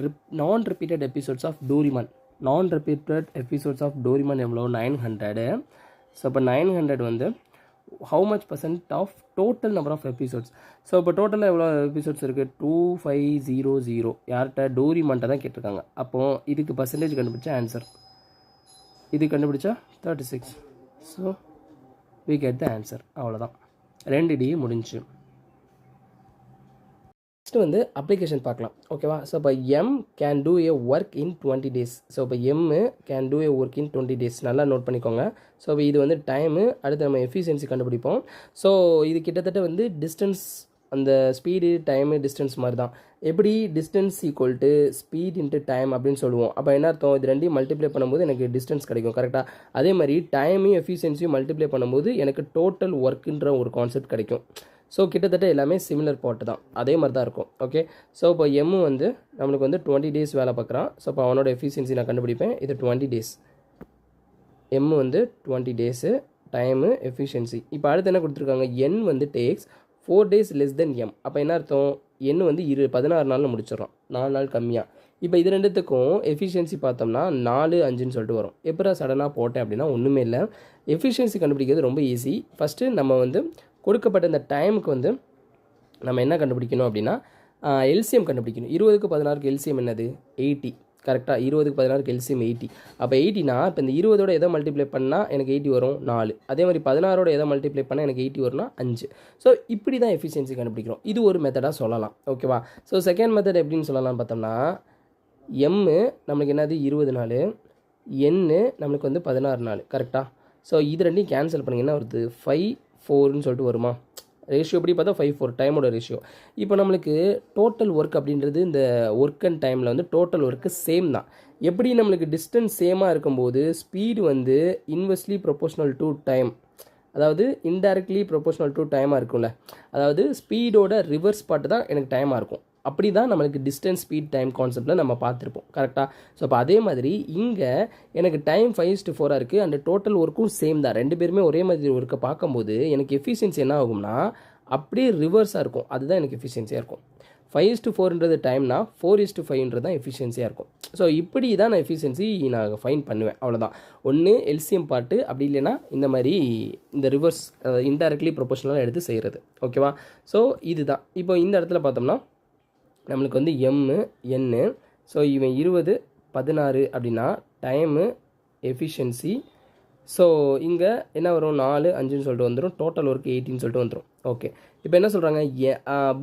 non repeated episodes of Doraemon. Non repeated episodes of Doraemon எவ்வளோ 900. ஸோ இப்போ 900 வந்து how much % of total number of episodes. So இப்போ டோட்டலாக எவ்வளோ எபிசோட்ஸ் இருக்குது 2500. யார்கிட்ட டோரிமான்ட்ட தான் கேட்டிருக்காங்க. அப்போது இதுக்கு பர்சன்டேஜ் கண்டுபிடிச்சா ஆன்சர், இது கண்டுபிடிச்சா 36. So we get the answer. அவ்வளோதான், 2D முடிஞ்சு. நெக்ஸ்ட் வந்து அப்ளிகேஷன் பார்க்கலாம். ஓகேவா. ஸோ இப்போ M can do A work in 20 days. So இப்போ M can do A work in 20 days. நல்லா நோட் பண்ணிக்கோங்க. ஸோ இப்போ இது வந்து டைமு, அடுத்து நம்ம எஃபிஷியன்சி கண்டுபிடிப்போம். ஸோ இது கிட்டத்தட்ட வந்து டிஸ்டன்ஸ், அந்த ஸ்பீடு டைமு டிஸ்டன்ஸ் மாதிரி தான். எப்படி distance equal to speed into time அப்படின்னு சொல்லுவோம். அப்போ என்ன அர்த்தம், இது ரெண்டையும் மல்டிப்ளை பண்ணும்போது எனக்கு டிஸ்டன்ஸ் கிடைக்கும். கரெக்டாக அதே மாதிரி டைமையும் எஃபிஷியன்சியும் மல்டிப்ளை பண்ணும்போது எனக்கு டோட்டல் ஒர்க்குன்ற ஒரு கான்செப்ட் கிடைக்கும். ஸோ கிட்டத்தட்ட எல்லாமே சிமிலர் பார்ட் தான், அதே மாதிரி தான் இருக்கும். ஓகே. ஸோ இப்போ M வந்து நம்மளுக்கு வந்து 20 days வேலை பார்க்குறான். ஸோ இப்போ அவனோட எஃபிஷியன்சி நான் கண்டுபிடிப்பேன். இது 20 days. M வந்து 20 days, டைமு, எஃபிஷியன்சி. இப்போ அடுத்து என்ன கொடுத்துருக்காங்க, N வந்து tax 4 days less than m. அப்போ என்ன அர்த்தம், n வந்து 16 நாளில் முடிச்சிடறோம், 4 நாள் கம்மியாக. இப்போ இது ரெண்டுத்துக்கும் எஃபிஷியன்சி பார்த்தோம்னா 4, 5ன்னு சொல்லிட்டு வரும். எப்போ சடனாக போட்டேன் அப்படின்னா ஒன்றுமே இல்லை. எஃபிஷியன்சி கண்டுபிடிக்கிறது ரொம்ப ஈஸி. ஃபஸ்ட்டு நம்ம வந்து கொடுக்கப்பட்ட இந்த டைமுக்கு வந்து நம்ம என்ன கண்டுபிடிக்கணும் அப்படின்னா எல்சிஎம் கண்டுபிடிக்கணும். 20க்கு 16க்கு எல்சிஎம் என்னது, 80. கரெக்டாக 20க்கு 16க்கு எல்சிஎம் 80. அப்போ 80னா இப்போ இந்த 20ஓட எதை மல்டிப்ளை பண்ணால் எனக்கு 80 வரும், 4. அதே மாதிரி 16ஓட எதை மல்டிப்ளை பண்ணால் எனக்கு 80 வரும்னா 5. ஸோ இப்படி தான் எஃபிஷியன்சி கண்டுபிடிக்கிறோம். இது ஒரு மெத்தடாக சொல்லலாம். ஓகேவா. ஸோ செகண்ட் மெத்தட் எப்படின்னு சொல்லலாம்னு பார்த்தோம்னா, எம்மு நம்மளுக்கு என்னது 20 நாள், என்னு நம்மளுக்கு வந்து 16 நாள். கரெக்டாக. ஸோ இது ரெண்டையும் கேன்சல் பண்ணிங்கன்னா வருது 5, 4ன்னு சொல்லிட்டு வருமா. ரேஷியோ எப்படி பார்த்தா 5, 4 டைமோட ரேஷியோ. இப்போ நம்மளுக்கு டோட்டல் ஒர்க் அப்படின்றது இந்த ஒர்க் அண்ட் டைமில் வந்து டோட்டல் ஒர்க்கு சேம் தான். எப்படி நம்மளுக்கு டிஸ்டன்ஸ் சேமாக இருக்கும்போது ஸ்பீடு வந்து இன்வெர்ஸ்லி ப்ரொபோஷனல் டு டைம், அதாவது இன்டைரக்ட்லி ப்ரொபோஷனல் டு டைமாக இருக்கும்ல, அதாவது ஸ்பீடோட ரிவர்ஸ் பார்ட்டு தான் எனக்கு டைமாக இருக்கும். அப்படி தான் நம்மளுக்கு டிஸ்டன்ஸ் ஸ்பீட் டைம் கான்செப்டில் நம்ம பார்த்துருப்போம். கரெக்டாக. ஸோ அப்போ அதே மாதிரி இங்கே எனக்கு டைம் 5:4 இருக்குது, அண்ட் டோட்டல் ஒர்க்கும் சேம் தான். ரெண்டு பேருமே ஒரே மாதிரி ஒர்க்கை பார்க்கும்போது எனக்கு எஃபிஷியன்சி என்ன ஆகும்னா அப்படியே ரிவர்ஸாக இருக்கும். அதுதான் எனக்கு எஃபிஷியன்சியாக இருக்கும். 5:4ன்றது டைம்னா 4:5ன்றது தான் எஃபிஷியன்சியாக இருக்கும். ஸோ இப்படி தான் நான் எஃபிஷியன்சி நான் ஃபைன் பண்ணுவேன். அவ்வளோதான். ஒன்று எல்சிஎம் பார்ட்டு, அப்படி இல்லைன்னா இந்த மாதிரி இந்த ரிவர்ஸ் இன்டைரக்ட்லி ப்ரொபோஷனலாக எடுத்து செய்கிறது. ஓகேவா. ஸோ இதுதான். இப்போ இந்த இடத்துல பார்த்தோம்னா நம்மளுக்கு வந்து எம்மு என்னு. ஸோ இவன் 20, 16 அப்படின்னா டைமு எஃபிஷியன்சி. ஸோ இங்கே என்ன வரும், 4, 5ன்னு சொல்லிட்டு வந்துடும். டோட்டல் ஒர்க் 80ன்னு சொல்லிட்டு வந்துடும். ஓகே. இப்போ என்ன சொல்கிறாங்க,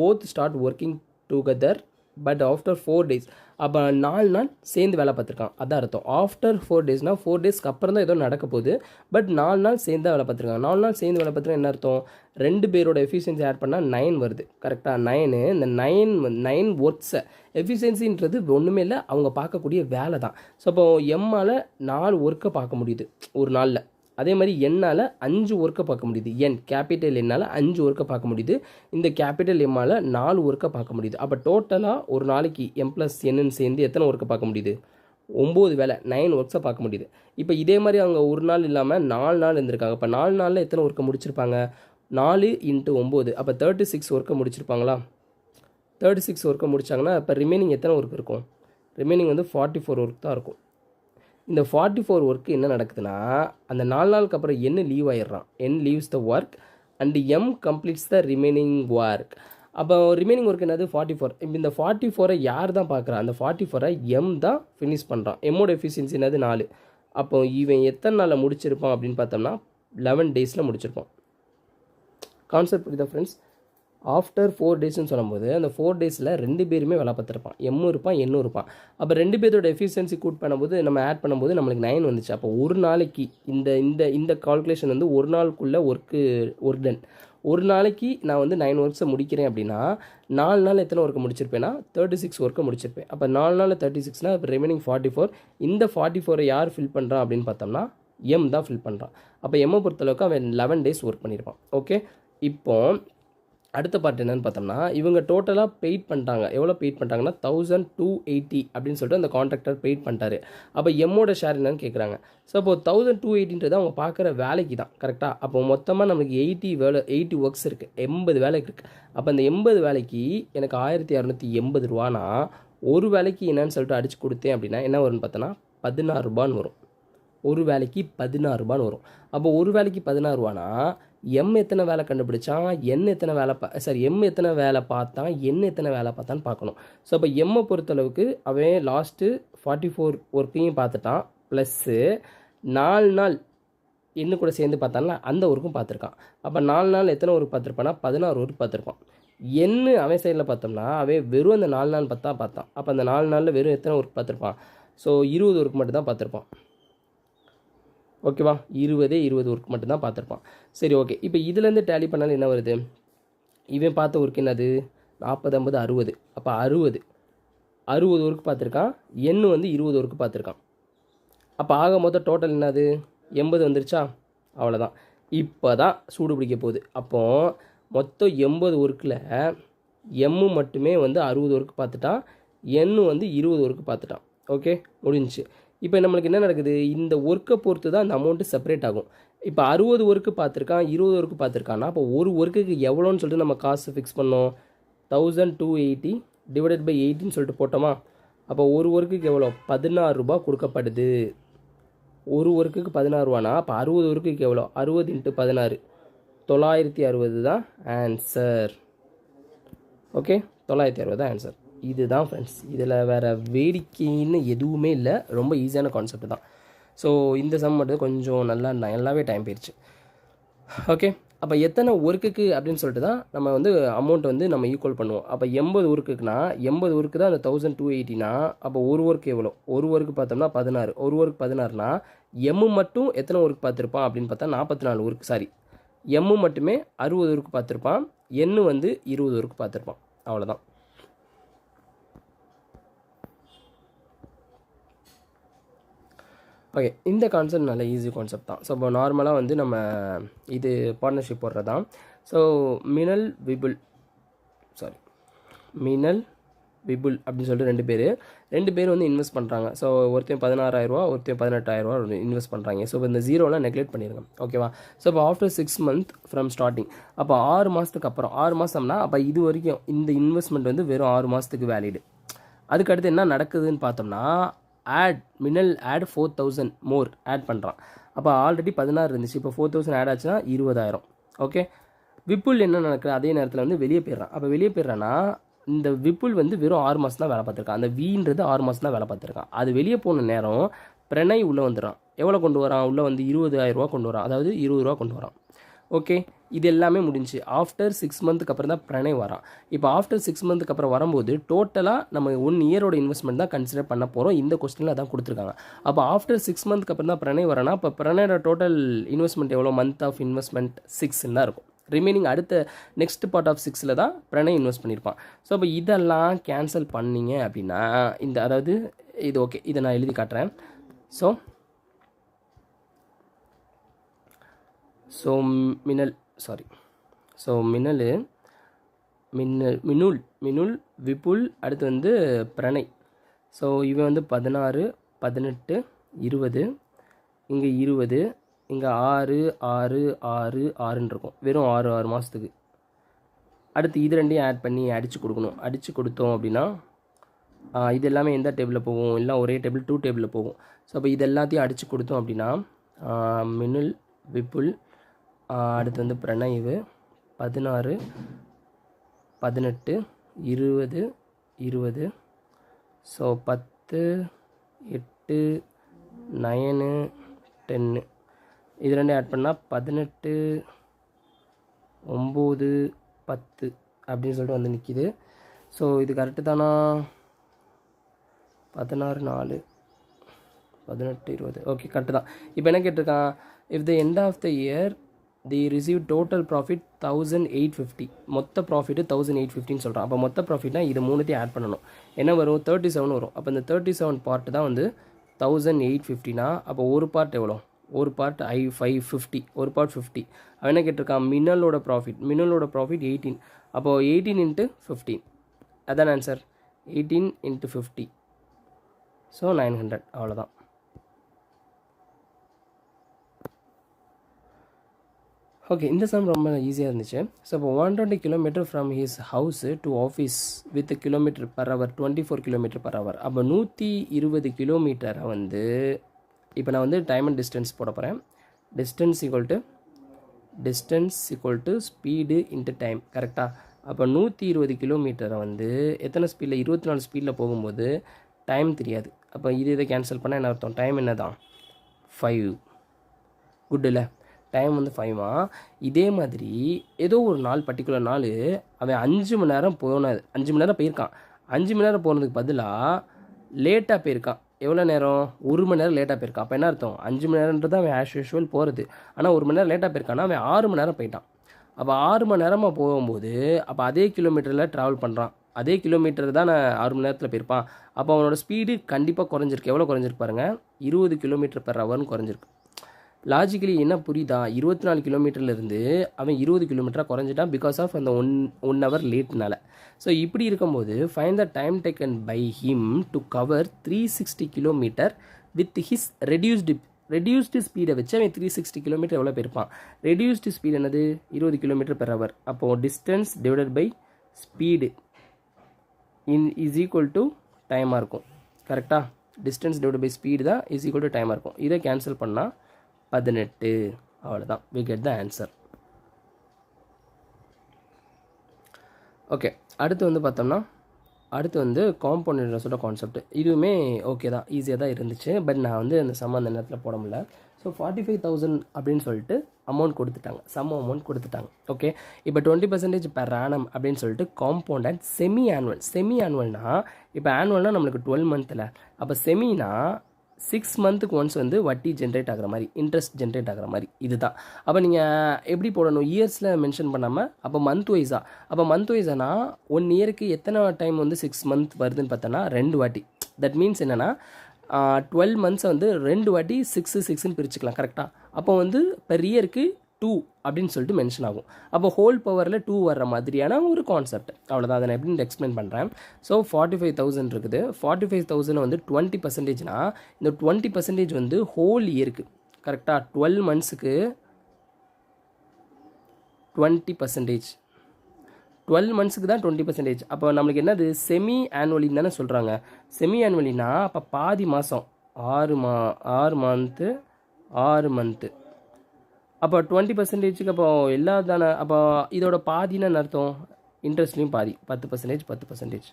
both start working together but after 4 days. அப்போ 4 நாள் சேர்ந்து வேலை பார்த்துருக்கான். அதான் அர்த்தம். ஆஃப்டர் 4 daysனால் 4 டேஸ்க்கு அப்புறம் தான் ஏதோ நடக்க போகுது. பட் 4 நாள் சேர்ந்து வேலை பார்த்துருக்காங்க. 4 நாள் சேர்ந்து வேலை பார்த்துருக்கா என்ன அர்த்தம், 2 பேரோட எஃபிஷியன்சி ஆட் பண்ணால் 9 வருது. கரெக்டாக. 9. இந்த 9 ஒர்க்ஸை எஃபிஷியன்சின்றது ஒன்றுமே இல்லை, அவங்க பார்க்கக்கூடிய வேலை தான். ஸோ அப்போ எம்மால் 4 ஒர்க்கை பார்க்க முடியுது ஒரு நாளில். அதே மாதிரி என்னால் 5 ஒர்க்கை பார்க்க முடியுது. கேபிட்டல் என்னால் 5 ஒர்க்கை பார்க்க முடியுது. இந்த கேபிட்டல் எம்மால் 4 ஒர்க்கை பார்க்க முடியுது. அப்போ டோட்டலாக ஒரு நாளைக்கு M+Nன்னு சேர்ந்து எத்தனை ஒர்க்கை பார்க்க முடியுது, 9 வேலை, 9 ஒர்க்ஸை பார்க்க முடியுது. இப்போ இதே மாதிரி அவங்க ஒரு நாள் இல்லாமல் 4 நாள் இருந்திருக்காங்க. இப்போ 4 நாளில் எத்தனை ஒர்க்கை முடிச்சிருப்பாங்க, 4 × 9, அப்போ 36 ஒர்க்கை முடிச்சிருப்பாங்களா. 36 ஒர்க்கை முடிச்சாங்கன்னா இப்போ ரிமைனிங் எத்தனை ஒர்க் இருக்கும், ரிமைனிங் வந்து 44 ஒர்க் தான் இருக்கும். இந்த 44 ஒர்க்கு என்ன நடக்குதுன்னா, அந்த 4 நாளுக்கு அப்புறம் என்ன லீவ் ஆயிடுறான், N leaves the work and M completes the remaining work. அப்போ ரிமைனிங் ஒர்க் என்னது 44. இப்போ இந்த 44ஐ யார் தான் பார்க்குறான், அந்த 44ஐ எம் தான் ஃபினிஷ் பண்ணுறான். எம்மோட எஃபிஷியன்சி என்னது 4. அப்போ இவன் எத்தனை நாளில் முடிச்சிருப்பான் அப்படின்னு பார்த்தோம்னா 11 டேஸில் முடிச்சிருப்பான். கான்செப்ட் புரியுதா ஃப்ரெண்ட்ஸ். ஆஃப்டர் 4 டேஸ்ன்னு சொல்லும்போது அந்த 4 டேஸில் 2 பேருமே வேலை பார்த்துருப்பான். எம்மும் இருப்பான், என்னும் இருப்பான். அப்போ 2 பேரோட எஃபிஷியன்சி கூட் பண்ணும்போது நம்ம ஆட் பண்ணும்போது நம்மளுக்கு 9 வந்துச்சு. அப்போ ஒரு நாளைக்கு இந்த இந்த இந்த கால்குலேஷன் வந்து ஒரு நாளுக்குள்ளே ஒர்க் டன். ஒரு நாளைக்கு நான் வந்து 9 ஒர்க்ஸை முடிக்கிறேன் அப்படின்னா 4 நாள் எத்தனை ஒர்க்கை முடிச்சிருப்பேன்னா 36 ஒர்க்கை முடிச்சிருப்பேன். அப்போ 4 நாள் 36னா இப்போ ரிமைனிங் 44. இந்த 44ஐ யார் ஃபில் பண்ணுறான் அப்படின்னு பார்த்தோம்னா எம் தான் ஃபில் பண்ணுறான். அப்போ எம்மை பொறுத்தளவுக்கு அவன் 11 டேஸ் ஒர்க் பண்ணியிருப்பான். ஓகே. இப்போ அடுத்த பார்ட் என்னென்னு பார்த்தோம்னா இவங்க டோட்டலாக பெய்ட் பண்ணிட்டாங்க. எவ்வளோ பெய்ட் பண்ணிட்டாங்கன்னா 1280 அப்படின்னு சொல்லிட்டு அந்த கான்ட்ராக்டர் பெய்ட் பண்ணிட்டாரு. அப்போ எம்மோட ஷேர் என்னன்னு கேட்குறாங்க. ஸோ அப்போ 1280ன்றது அவங்க பார்க்குற வேலைக்கு தான். கரெக்டாக. அப்போ மொத்தமாக நமக்கு 80 ஒர்க்ஸ் இருக்குது, 80 வேலைக்கு இருக்குது. அப்போ அந்த 80 வேலைக்கு எனக்கு 1680 ரூபானா ஒரு வேலைக்கு என்னன்னு சொல்லிட்டு அடித்து கொடுத்தேன் அப்படின்னா என்ன வரும்னு பார்த்தோன்னா 16 ரூபான்னு வரும். ஒரு வேலைக்கு 16 ரூபான்னு வரும். அப்போ ஒரு வேலைக்கு 16 ரூபானா எம் எத்தனை வேலை கண்டுபிடிச்சான், எம் எத்தனை வேலை பார்த்தான், எத்தனை வேலை பார்த்தான்னு பார்க்கணும். ஸோ அப்போ எம்மை பொறுத்தளவுக்கு அவன் லாஸ்ட்டு 44 ஒர்க்கையும் பார்த்துட்டான், ப்ளஸ்ஸு 4 நாள் என்ன கூட சேர்ந்து பார்த்தான்ல அந்த ஒர்க்கும் பார்த்துருக்கான். அப்போ 4 நாள் எத்தனை ஒர்க் பார்த்துருப்பான்னா 16 ஒர்க் பார்த்துருப்பான். என்ன அவன் சைடில் பார்த்தோம்னா அவன் வெறும் அந்த 4 நாள் பார்த்தான். அப்போ அந்த 4 நாளில் வெறும் எத்தனை ஒர்க் பார்த்துருப்பான், ஸோ 20 ஒர்க் மட்டும் தான் பார்த்துருப்பான். ஓகேவா. 20 ஒர்க் மட்டும்தான் பார்த்துருப்பான். சரி, ஓகே. இப்போ இதுலேருந்து டேலி பண்ணாலும் என்ன வருது, இவன் பார்த்த ஒர்க் என்னது 40, 50, 60. அப்போ 60 ஒர்க் பார்த்துருக்கான். எண்ணு வந்து 20 ஒர்க் பார்த்துருக்கான். அப்போ ஆக மொத்தம் டோட்டல் என்னது 80 வந்துருச்சா. அவ்வளோதான். இப்போ தான் சூடு பிடிக்க போகுது. அப்போது மொத்தம் 80 ஒர்க்கில் எம்மு மட்டுமே வந்து 60 ஒர்க் பார்த்துட்டான், எண்ணு வந்து 20 ஒர்க் பார்த்துட்டான். ஓகே, முடிஞ்சிச்சு. இப்போ நம்மளுக்கு என்ன நடக்குது, இந்த ஒர்க்கை பொறுத்து தான் அந்த அமௌண்ட்டு செப்பரேட் ஆகும். இப்போ 60 ஒர்க்கு பார்த்துருக்கான், 20 ஒர்க்கு பார்த்துருக்கான்னா அப்போ ஒரு ஒர்க்குக்கு எவ்வளோன்னு சொல்லிட்டு நம்ம காசு ஃபிக்ஸ் பண்ணோம். 1280 டிவைடட் பை 80ன்னு சொல்லிட்டு போட்டோமா. அப்போ ஒரு ஒர்க்குக்கு எவ்வளோ? 16 ரூபா கொடுக்கப்படுது. ஒரு ஒர்க்குக்கு 16 ரூபானா அப்போ 60 ஒர்க்குக்கு எவ்வளோ? 60 × 16 960 தான் ஆன்சர். ஓகே, 960 தான் ஆன்சர். இதுதான் ஃப்ரெண்ட்ஸ். இதில் வேறு வேடிக்கைன்னு எதுவுமே இல்லை, ரொம்ப ஈஸியான கான்செப்ட் தான். ஸோ இந்த சம் மட்டும் கொஞ்சம் நல்லாவே டைம் போயிடுச்சு. ஓகே, அப்போ எத்தனை ஒர்க்குக்கு அப்படின்னு சொல்லிட்டு தான் நம்ம வந்து அமௌண்ட் வந்து நம்ம ஈக்குவல் பண்ணுவோம். அப்போ 80 ஒர்க்குக்குனா 80 ஒர்க்கு தான் அந்த 1280னா அப்போ ஒரு ஒர்க்கு எவ்வளோ? ஒரு ஒர்க்கு பார்த்தோம்னா 16. ஒரு ஒர்க்கு 16னா எம்மு மட்டும் எத்தனை ஒர்க் பார்த்துருப்பான் அப்படின்னு பார்த்தா 44 ஒர்க். சாரி, எம்மு மட்டுமே 60 ஒர்க்கு பார்த்துருப்பான், எண்ணு வந்து 20 ஒர்க்கு பார்த்துருப்பான். அவ்வளோதான். ஓகே, இந்த கான்செப்ட் நல்ல ஈஸி கான்செப்ட் தான். ஸோ இப்போ நார்மலாக வந்து நம்ம இது பார்ட்னர்ஷிப் போடுறது தான். ஸோ மினல் விபுல் அப்படின்னு சொல்லிட்டு ரெண்டு பேர் வந்து இன்வெஸ்ட் பண்ணுறாங்க. ஸோ ஒருத்தையும் 16,000 ரூபா, ஒருத்தையும் 18,000 ரூபா இன்வெஸ்ட் பண்ணுறாங்க. ஸோ இப்போ இந்த ஜீரோலாம் நெக்லெக்ட் பண்ணிடுங்க. ஓகேவா? ஸோ இப்போ ஆஃப்டர் 6 months ஃப்ரம் ஸ்டார்டிங், அப்போ 6 மாதத்துக்கு அப்புறம், 6 மாதம்னா அப்போ இது வரைக்கும் இந்த இன்வெஸ்ட்மெண்ட் வந்து வெறும் 6 மாதத்துக்கு வேலிடு. அதுக்கடுத்து என்ன நடக்குதுன்னு பார்த்தோம்னா மினல் ஆட் 4,000 மோர் ஆட் பண்ணுறான். அப்போ ஆல்ரெடி 16 இருந்துச்சு, இப்போ 4,000 ஆட் ஆச்சுன்னா 20,000. ஓகே, விப்புல் என்ன நடக்குது? அதே நேரத்தில் வந்து வெளியே போயிடுறான். அப்போ வெளியே போயிடுறான்னா இந்த விப்புல் வந்து வெறும் 6 மாதம் தான் வேலை பார்த்துருக்கான். அந்த வீன்றது 6 மாதம் தான் வேலை பார்த்துருக்கான். அது வெளியே போன நேரம் பிரணய் உள்ளே வந்துடுறான். எவ்வளோ கொண்டு வரான்? உள்ளே வந்து 20,000 ரூபா கொண்டு வரான், அதாவது 20 ரூபா கொண்டு வரான். ஓகே, இது எல்லாமே முடிஞ்சு ஆஃப்டர் 6 மந்த்துக்கு அப்புறம் தான் பிரணய் வரான். இப்போ ஆஃப்டர் 6 மந்த்துக்கு அப்புறம் வரும்போது டோட்டலாக நம்ம 1 இயரோட இன்வெஸ்ட்மெண்ட் தான் கன்சிடர் பண்ண போகிறோம். இந்த கொஸ்டினில் அதான் கொடுத்துருக்காங்க. அப்போ ஆஃப்டர் 6 மந்த்துக்கு அப்புறம் தான் பிரணய் வரானா அப்போ பிரணயோட டோட்டல் இன்வெஸ்ட்மெண்ட் எவ்வளோ? மந்த் ஆஃப் இன்வெஸ்ட்மெண்ட் 6 தான் இருக்கும். ரிமைனிங் அடுத்த நெக்ஸ்ட் பார்ட் ஆஃப் 6ல் தான் பிரணய் இன்வெஸ்ட் பண்ணியிருப்பான். ஸோ அப்போ இதெல்லாம் கேன்சல் பண்ணிங்க அப்படின்னா இந்த அதாவது இது ஓகே, இதை நான் எழுதி காட்டுறேன். மினுல் விபுல் அடுத்து வந்து பிரணய். ஸோ இவன் வந்து 16 18 20, இங்கே 20, இங்கே 6 6 6 6ன்னு இருக்கும். வெறும் 6 மாதத்துக்கு. அடுத்து இது ரெண்டையும் ஆட் பண்ணி அடித்து கொடுக்கணும். அடித்து கொடுத்தோம் அப்படின்னா இது எல்லாமே எந்த டேபிளில் போகும்? எல்லாம் ஒரே டேபிள் 2 டேபிளில் போகும். ஸோ அப்போ இது எல்லாத்தையும் அடித்து கொடுத்தோம் அப்படின்னா மினுல் விபுல் அடுத்து வந்து பிரணய்வு 16 18 20 20. ஸோ 10 8 9 10 இது ரெண்டு ஆட் பண்ணால் 18 9 10 அப்படின்னு சொல்லிட்டு வந்து நிற்கிது. ஸோ இது கரெக்டு தானா? 16 4 18 20. ஓகே, கரெக்டு தான். இப்போ என்ன கேட்டிருக்கான்? If the end of the year the receive total profit 1850. மொத்த ப்ராஃபிட்டு 1850ன்னு சொல்கிறான். அப்போ மொத்த ப்ராஃபிட்னா இது மூணுத்தையும் ஆட் பண்ணணும். என்ன வரும்? 37 வரும். அப்போ இந்த 37 பார்ட்டு தான் வந்து 1850னா அப்போ ஒரு பார்ட் எவ்வளோ? ஒரு பார்ட் 550, ஒரு பார்ட் 50. அவன் என்ன கேட்டிருக்கான்? மினலோட ப்ராஃபிட் 18. அப்போது 18 × 15 அதான் ஆன்சர். 18 × 50. ஸோ 900. அவ்வளோதான். ஓகே, இந்த சம் ரொம்ப ஈஸியாக இருந்துச்சு. ஸோ இப்போ 120 kilometre from his house to office with kilometre per hour 24 kilometre per hour. அப்போ 120 கிலோமீட்டரை வந்து இப்போ நான் வந்து டைம் அண்ட் டிஸ்டன்ஸ் போட போகிறேன். Distance equal to speed into time. கரெக்டாக? அப்போ 120 கிலோமீட்டரை வந்து எத்தனை ஸ்பீடில்? 24 ஸ்பீடில் போகும்போது டைம் தெரியாது. அப்போ இதை கேன்சல் பண்ணால் என்ன அர்த்தம்? டைம் என்ன தான்? 5. குட் இல்லை? டைம் வந்து 5. இதே மாதிரி ஏதோ ஒரு நாள் பர்டிகுலர் நாள் அவன் 5 மணி நேரம் போயிருக்கான். 5 மணி நேரம் போனதுக்கு பதிலாக லேட்டாக போயிருக்கான். எவ்வளோ நேரம்? 1 மணி நேரம் லேட்டாக போயிருக்கான். அப்போ என்ன அர்த்தம்? 5 மணி நேரன்றது அவன் ஆஸ் யூஷுவல் போகிறது. ஆனால் 1 மணி நேரம் லேட்டாக போயிருக்கான்னா அவன் 6 மணி நேரம் போயிட்டான். அப்போ 6 மணி நேரமாக போகும்போது அப்போ அதே கிலோமீட்டரில் ட்ராவல் பண்ணுறான். அதே கிலோமீட்டர் தான் நான் 6 மணி நேரத்தில் போயிருப்பான். அப்போ அவனோட ஸ்பீடு கண்டிப்பாக குறைஞ்சிருக்கு. எவ்வளோ குறைஞ்சிருக்கு பாருங்கள்? 20 கிலோமீட்டர் பெர் ஹவர்னு குறைஞ்சிருக்கு. லாஜிக்கலி என்ன புரியுதா? 24 கிலோமீட்டர்லேருந்து அவன் 20 கிலோமீட்டராக குறைஞ்சிட்டான் பிகாஸ் ஆஃப் அந்த ஒன் ஹவர் லேட்னால. ஸோ இப்படி இருக்கும்போது find the time taken by him to cover 360 kilometre with his reduced reduced ஸ்பீடை வச்சு அவன் 360 கிலோமீட்டர் எவ்வளோ போயிருப்பான். ரெடியூஸ்டு ஸ்பீடு என்னது 20 km/h. அப்போது distance divided by speed is equal to டைமாக இருக்கும். கரெக்டாக? டிஸ்டன்ஸ் டிவைட் பை ஸ்பீடு தான் இஸ் ஈக்குவல் டு டைமாக இருக்கும். இதை கேன்சல் பண்ணால் 18. அவ்வளோதான். We get the answer. Okay, அடுத்து வந்து பார்த்தோம்னா காம்பவுண்ட் இன்ட்ரெஸ்ட்டோட கான்செப்ட். இதுவுமே ஓகே தான், ஈஸியாக தான் இருந்துச்சு. பட் நான் வந்து அந்த சம் அந்த நேரத்தில் போட முடியல. ஸோ 45,000 அப்படின்னு சொல்லிட்டு அமௌண்ட் கொடுத்துட்டாங்க, சம் அமௌண்ட் கொடுத்துட்டாங்க. ஓகே, இப்போ 20% per annum அப்படின்னு சொல்லிட்டு காம்பவுண்ட் அண்ட் செமி ஆனுவல்னா இப்போ ஆனுவல்னால் நம்மளுக்கு 12 months. அப்போ செமினா 6 months ஒன்ஸ் வந்து வட்டி ஜென்ரேட் ஆகிற மாதிரி, இன்ட்ரெஸ்ட் ஜென்ரேட் ஆகிற மாதிரி. இதுதான். அப்போ நீங்கள் எப்படி போடணும், இயர்ஸில் மென்ஷன் பண்ணாமல் அப்போ மந்த் வைஸாக. அப்போ மந்த் வைஸானா 1 yearக்கு எத்தனை டைம் வந்து 6 months வருதுன்னு பார்த்தோன்னா 2 வாட்டி. தட் மீன்ஸ் என்னென்னா 12 months வந்து 2 வாட்டி 6ன்னு பிரிச்சுக்கலாம். கரெக்டாக? அப்போ வந்து பெர் இயருக்கு 2 அப்படின்னு சொல்லிட்டு மென்ஷன் ஆகும். அப்போ ஹோல் பவரில் 2 வர்ற மாதிரியான ஒரு கான்செப்ட். அவ்வளோதான். அதை நான் எப்படின்னு எக்ஸ்பிளைன் பண்ணுறேன். ஸோ 45,000 இருக்குது. 45,000 வந்து 20%னா இந்த 20% வந்து ஹோல் இயருக்கு. கரெக்டாக? 12 monthsக்கு 20%. 12 monthsக்கு தான் 20%. அப்போ நம்மளுக்கு என்னது செமி ஆனுவலின்னு தானே சொல்கிறாங்க. செமி ஆனுவலினா அப்போ பாதி மாதம் 6 month. அப்போ 20%க்கு அப்போ எல்லா தானே. அப்போ இதோட பாதின்னு அர்த்தம், இன்ட்ரெஸ்ட்லேயும் பாதி 10%.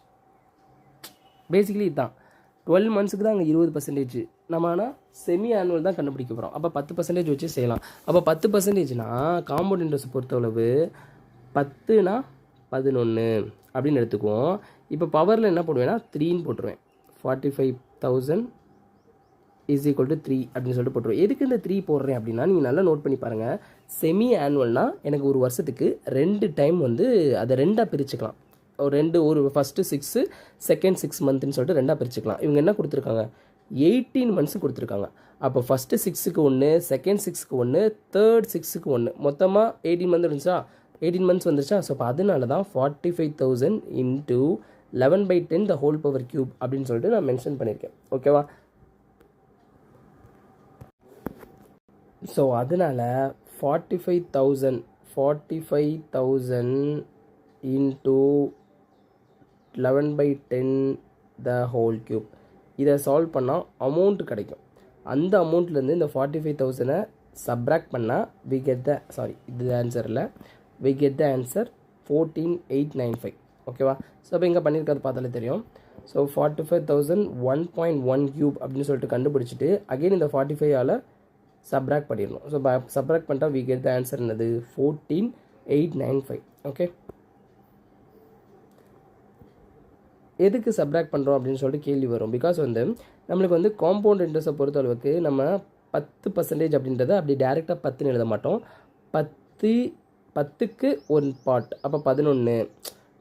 பேசிக்கலி இதுதான். 12 monthsக்கு தான் அங்கே 20%. நம்ம ஆனால் செமி ஆனுவல் தான் கண்டுபிடிக்க போகிறோம். அப்போ 10% வச்சு செய்யலாம். அப்போ 10%னா காம்பவுண்ட் இன்ட்ரெஸ்ட் பொறுத்தளவு 10னா 11 அப்படின்னு எடுத்துக்குவோம். இப்போ பவரில் என்ன போடுவேன்னா 3ன்னு போட்டுருவேன். 45,000 இஸ் ஈக்குவல் டு 3 அப்படின்னு சொல்லிட்டு போட்டுருவோம். எதுக்கு இந்த 3 போடுறேன் அப்படின்னா, நீங்கள் நல்லா நோட் பண்ணி பாருங்கள். செமி ஆனுவல்னால் எனக்கு ஒரு வருஷத்துக்கு 2 டைம் வந்து அதை 2ஆக பிரிச்சுக்கலாம். ஒரு ஃபஸ்ட்டு 6, செகண்ட் 6 monthsன்னு சொல்லிட்டு 2ஆக பிரிச்சுக்கலாம். இவங்க என்ன கொடுத்துருக்காங்க, 18 months கொடுத்துருக்காங்க. அப்போ ஃபஸ்ட்டு 6க்கு 1, செகண்ட் 6க்கு 1, தேர்ட் 6க்கு 1, மொத்தமாக 18 months இருந்துச்சா, 18 months வந்துருச்சா. ஸோ அப்போ அதனால தான் 45,000 into 11/10 the whole power cube அப்படின்னு சொல்லிட்டு நான் மென்ஷன் பண்ணியிருக்கேன். ஓகேவா? ஸோ அதனால் 45,000 into 11/10 the whole cube. இதை சால்வ் பண்ணால் அமௌண்ட் கிடைக்கும். அந்த அமௌண்ட்லேருந்து இந்த 45,000 சப்ராக்ட் பண்ணால் we get the answer 14,895. ஓகேவா? ஸோ அப்போ இங்கே பண்ணியிருக்கிறது பார்த்தாலே தெரியும். ஸோ 45,000 1.1 cube அப்படின்னு சொல்லிட்டு கண்டுபிடிச்சிட்டு அகெயின் இந்த 45ஆல் சப்ராக்ட் பண்ணிடணும். ஸோ சப்ராக்ட் பண்ணிட்டா we get the answer என்னது 14,895. ஓகே, எதுக்கு சப்ராக்ட் பண்ணுறோம் அப்படின்னு சொல்லிட்டு கேள்வி வரும். பிகாஸ் வந்து நம்மளுக்கு வந்து காம்பவுண்ட் இன்ட்ரெஸ்ட்டை பொறுத்த அளவுக்கு நம்ம 10% அப்படின்றத அப்படி டேரெக்டாக 10ன்னு எழுத மாட்டோம். 10க்கு 1 பார்ட். அப்போ 11.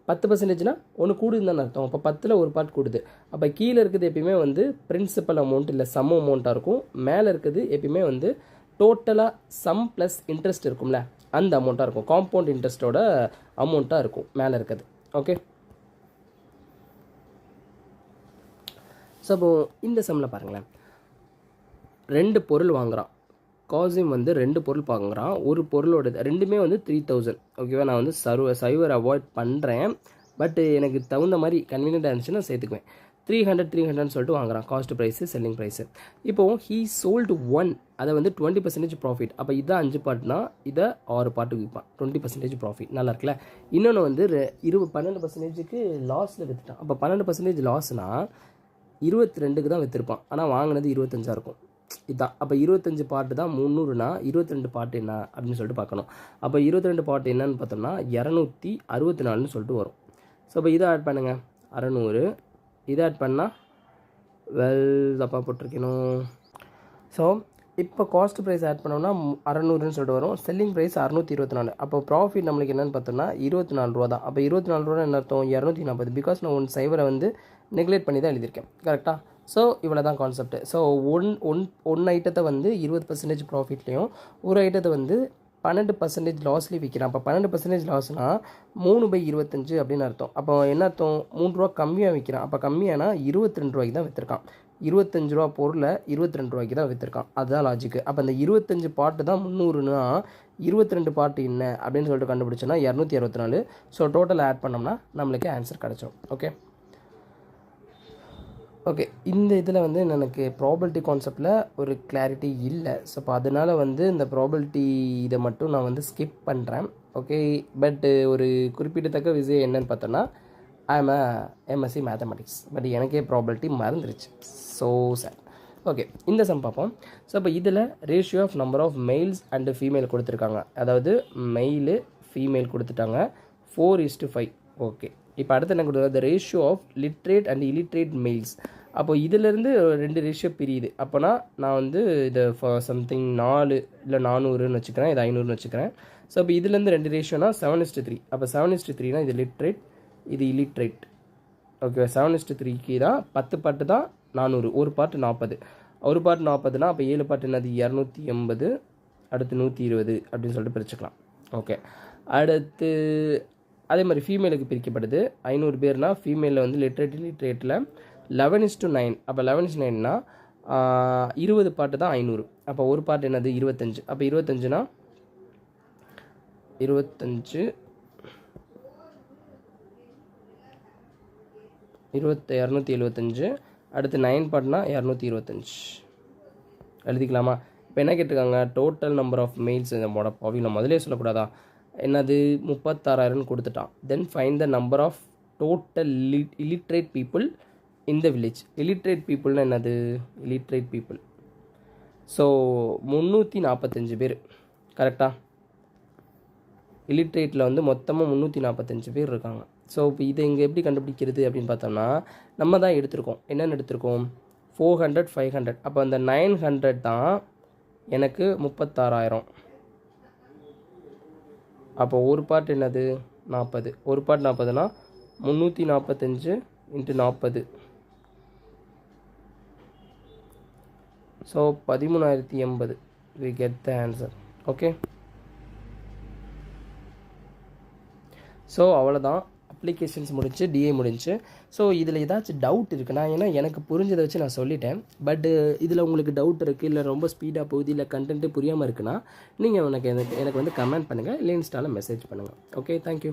10%னா ஒன்று கூடுதுன்னு அர்த்தம். அப்போ 10ல் 1 பார்ட் கூடுது. அப்போ கீழே இருக்குது எப்பயுமே வந்து பிரின்சிபல் அமௌண்ட் இல்லை சம் அமௌண்ட்டாக இருக்கும். மேலே இருக்குது எப்பயுமே வந்து டோட்டலாக சம் ப்ளஸ் இன்ட்ரெஸ்ட் இருக்கும்ல, அந்த அமௌண்ட்டாக இருக்கும். காம்பவுண்ட் இன்ட்ரெஸ்ட்டோட அமௌண்ட்டாக இருக்கும் மேலே இருக்குது. ஓகே, ஸோ அப்போ இந்த சம்மில் பாருங்களேன், 2 பொருள் வாங்குகிறான். காசிம் வந்து 2 பொருள் வாங்குகிறான். ஒரு பொருளோட ரெண்டுமே வந்து 3,000. ஓகேவா? நான் வந்து சைவர் அவாய்ட் பண்ணுறேன். பட் எனக்கு தகுந்த மாதிரி கன்வீனியன்ட்டாக இருந்துச்சுன்னா சேர்த்துக்குவேன். 300 சொல்லிட்டு வாங்குறான். Cost price, selling price. இப்போது ஹீ சோல்டு 1, அதை வந்து 20% ப்ராஃபிட். அப்போ இதான் 5 பார்ட்னா இதை 6 பார்ட்டுக்கு விற்பான். 20% ப்ராஃபிட். நல்லா இருக்குல்ல? இன்னொன்று வந்து 12%க்கு லாஸில் விற்றுட்டான். அப்போ 12% லாஸ்னால் 22க்கு தான் விற்றுருப்பான். ஆனால் வாங்கினது 25 இருக்கும். இதுதான். அப்போ 25 பார்ட்டு தான் 300னா 22 பார்ட் என்ன அப்படின்னு சொல்லிட்டு பார்க்கணும். அப்போ 22 பார்ட் என்னன்னு பார்த்தோம்னா 264ன்னு சொல்லிட்டு வரும். ஸோ அப்போ இதை ஆட் பண்ணுங்கள் 600. இதை ஆட் பண்ணால் தப்பாக போட்டிருக்கணும். ஸோ இப்போ காஸ்ட் ப்ரைஸ் ஆட் பண்ணோம்னா 600ன்னு சொல்லிட்டு வரும். Selling price 624. அப்போ ப்ராஃபிட் நம்மளுக்கு என்னென்னு பார்த்தோம்னா 24 ரூபா தான். அப்போ 24 ரூபா என்ன அர்த்தம், 240. பிகாஸ் நான் 1 சைவரை வந்து நெக்லெக்ட் பண்ணி தான் எழுதியிருக்கேன். கரெக்டாக? ஸோ இவ்வளோ தான் கான்செப்ட். ஸோ ஒன் ஐட்டத்தை வந்து 20% ப்ராஃபிட்லேயும் ஒரு ஐட்டத்தை வந்து 12% லாஸ்லேயும் விற்கிறான். அப்போ 12% லாஸ்னால் 3/25 அப்படின்னு அர்த்தம். அப்போ என்ன அர்த்தம், 3 ரூபா கம்மியாக விற்கிறான். அப்போ கம்மியானா 22 ரூபாய்க்கு தான் விற்றுருக்கான். 25 ரூபா பொருளை 22 ரூபாய்க்கு தான் விற்றுருக்கான். அதுதான் லாஜிக்கு. அப்போ அந்த 25 பார்ட்டு தான் 300னா 22 பார்ட்டு என்ன அப்படின்னு சொல்லிட்டு கண்டுபிடிச்சோன்னா 264. ஸோ டோட்டல் ஆட் பண்ணோம்னா நம்மளுக்கு ஆன்சர் கிடச்சிடும். ஓகே இந்த இதில் வந்து எனக்கு ப்ராபபிலிட்டி கான்செப்டில் ஒரு கிளாரிட்டி இல்லை. ஸோ இப்போ அதனால் வந்து இந்த ப்ராபபிலிட்டி இதை மட்டும் நான் வந்து ஸ்கிப் பண்ணுறேன். ஓகே, பட்டு ஒரு குறிப்பிடத்தக்க விஷயம் என்னன்னு பார்த்தோன்னா ஐஎம் எம்எஸ்சி மேத்தமெட்டிக்ஸ், பட் எனக்கே ப்ராபபிலிட்டி மறந்துருச்சு. ஸோ சார் ஓகே இந்த சம் பார்ப்போம். ஸோ இப்போ இதில் ratio of number of males and female கொடுத்துருக்காங்க. அதாவது மெயிலு ஃபீமேல் கொடுத்துட்டாங்க 4:5. ஓகே, இப்போ அடுத்து என்ன கொடுத்துருக்காங்க, the ratio of literate and illiterate males. அப்போ இதிலேருந்து 2 ரேஷியோ பிரியுது. அப்போனா நான் வந்து இதை சம்திங் 4 இல்லை 400ன்னு வச்சுக்கிறேன், இது 500ன்னு வச்சுக்கிறேன். ஸோ இப்போ இதுலேருந்து 2 ரேஷியோனா 7:3. அப்போ 7:3னா இது லிட்ரேட், இது இல்லிட்ரேட். ஓகே, 7:3க்கு தான் 10 பாட்டு தான் 400, ஒரு பாட்டு 40. ஒரு பாட்டு 40னா அப்போ 7 பாட்டு என்னது 280, அடுத்து 120 அப்படின்னு சொல்லிட்டு பிரிச்சுக்கலாம். ஓகே, அடுத்து அதே மாதிரி ஃபீமேலுக்கு பிரிக்கப்படுது. 500 பேர்னால் ஃபீமேலில் வந்து லிட்ரேட்டில் 11:9. அப்போ 11:9னா 20 பாட்டு தான் 500. அப்போ ஒரு பாட்டு என்னது 25. அப்போ 25னா 25 275. அடுத்து 9 பாட்னா 225 எழுதிக்கலாமா? இப்போ என்ன கேட்டிருக்காங்க, டோட்டல் நம்பர் ஆஃப் மெயில்ஸ். இந்த நான் முதலே சொல்லக்கூடாதா, என்னது 36,000 கொடுத்துட்டான். Then find the number of total illiterate people in the village. Illiterate பீப்புள்னா என்னது, இல்லிட்ரேட் பீப்புள் ஸோ 345 பேர் கரெக்டாக. இல்லிட்ரேட்டில் வந்து மொத்தமாக 345 பேர் இருக்காங்க. ஸோ இப்போ இதை இங்கே எப்படி கண்டுபிடிக்கிறது அப்படின்னு பார்த்தோம்னா நம்ம தான் எடுத்திருக்கோம். என்னென்னு எடுத்திருக்கோம், 400 500. அப்போ அந்த 900 தான் எனக்கு 36,000. அப்போ ஒரு பார்ட் என்னது 40. ஒரு பார்ட் 40னா 345 × 40. So 13,080. we get the answer. Okay, so அவ்வளோதான், அப்ளிகேஷன்ஸ் முடிஞ்சு, டிஏ முடிஞ்சு. ஸோ இதில் ஏதாச்சும் டவுட் இருக்குன்னா, ஏன்னா எனக்கு புரிஞ்சதை வச்சு நான் சொல்லிட்டேன். பட்டு இதில் உங்களுக்கு டவுட் இருக்குது, இல்லை ரொம்ப ஸ்பீடாக போகுது, இல்லை கண்டென்ட்டு புரியாமல் இருக்குன்னா நீங்கள் எனக்கு வந்து கமெண்ட் பண்ணுங்கள், இல்லை இன்ஸ்டாவில் மெசேஜ் பண்ணுங்கள். Okay, thank you.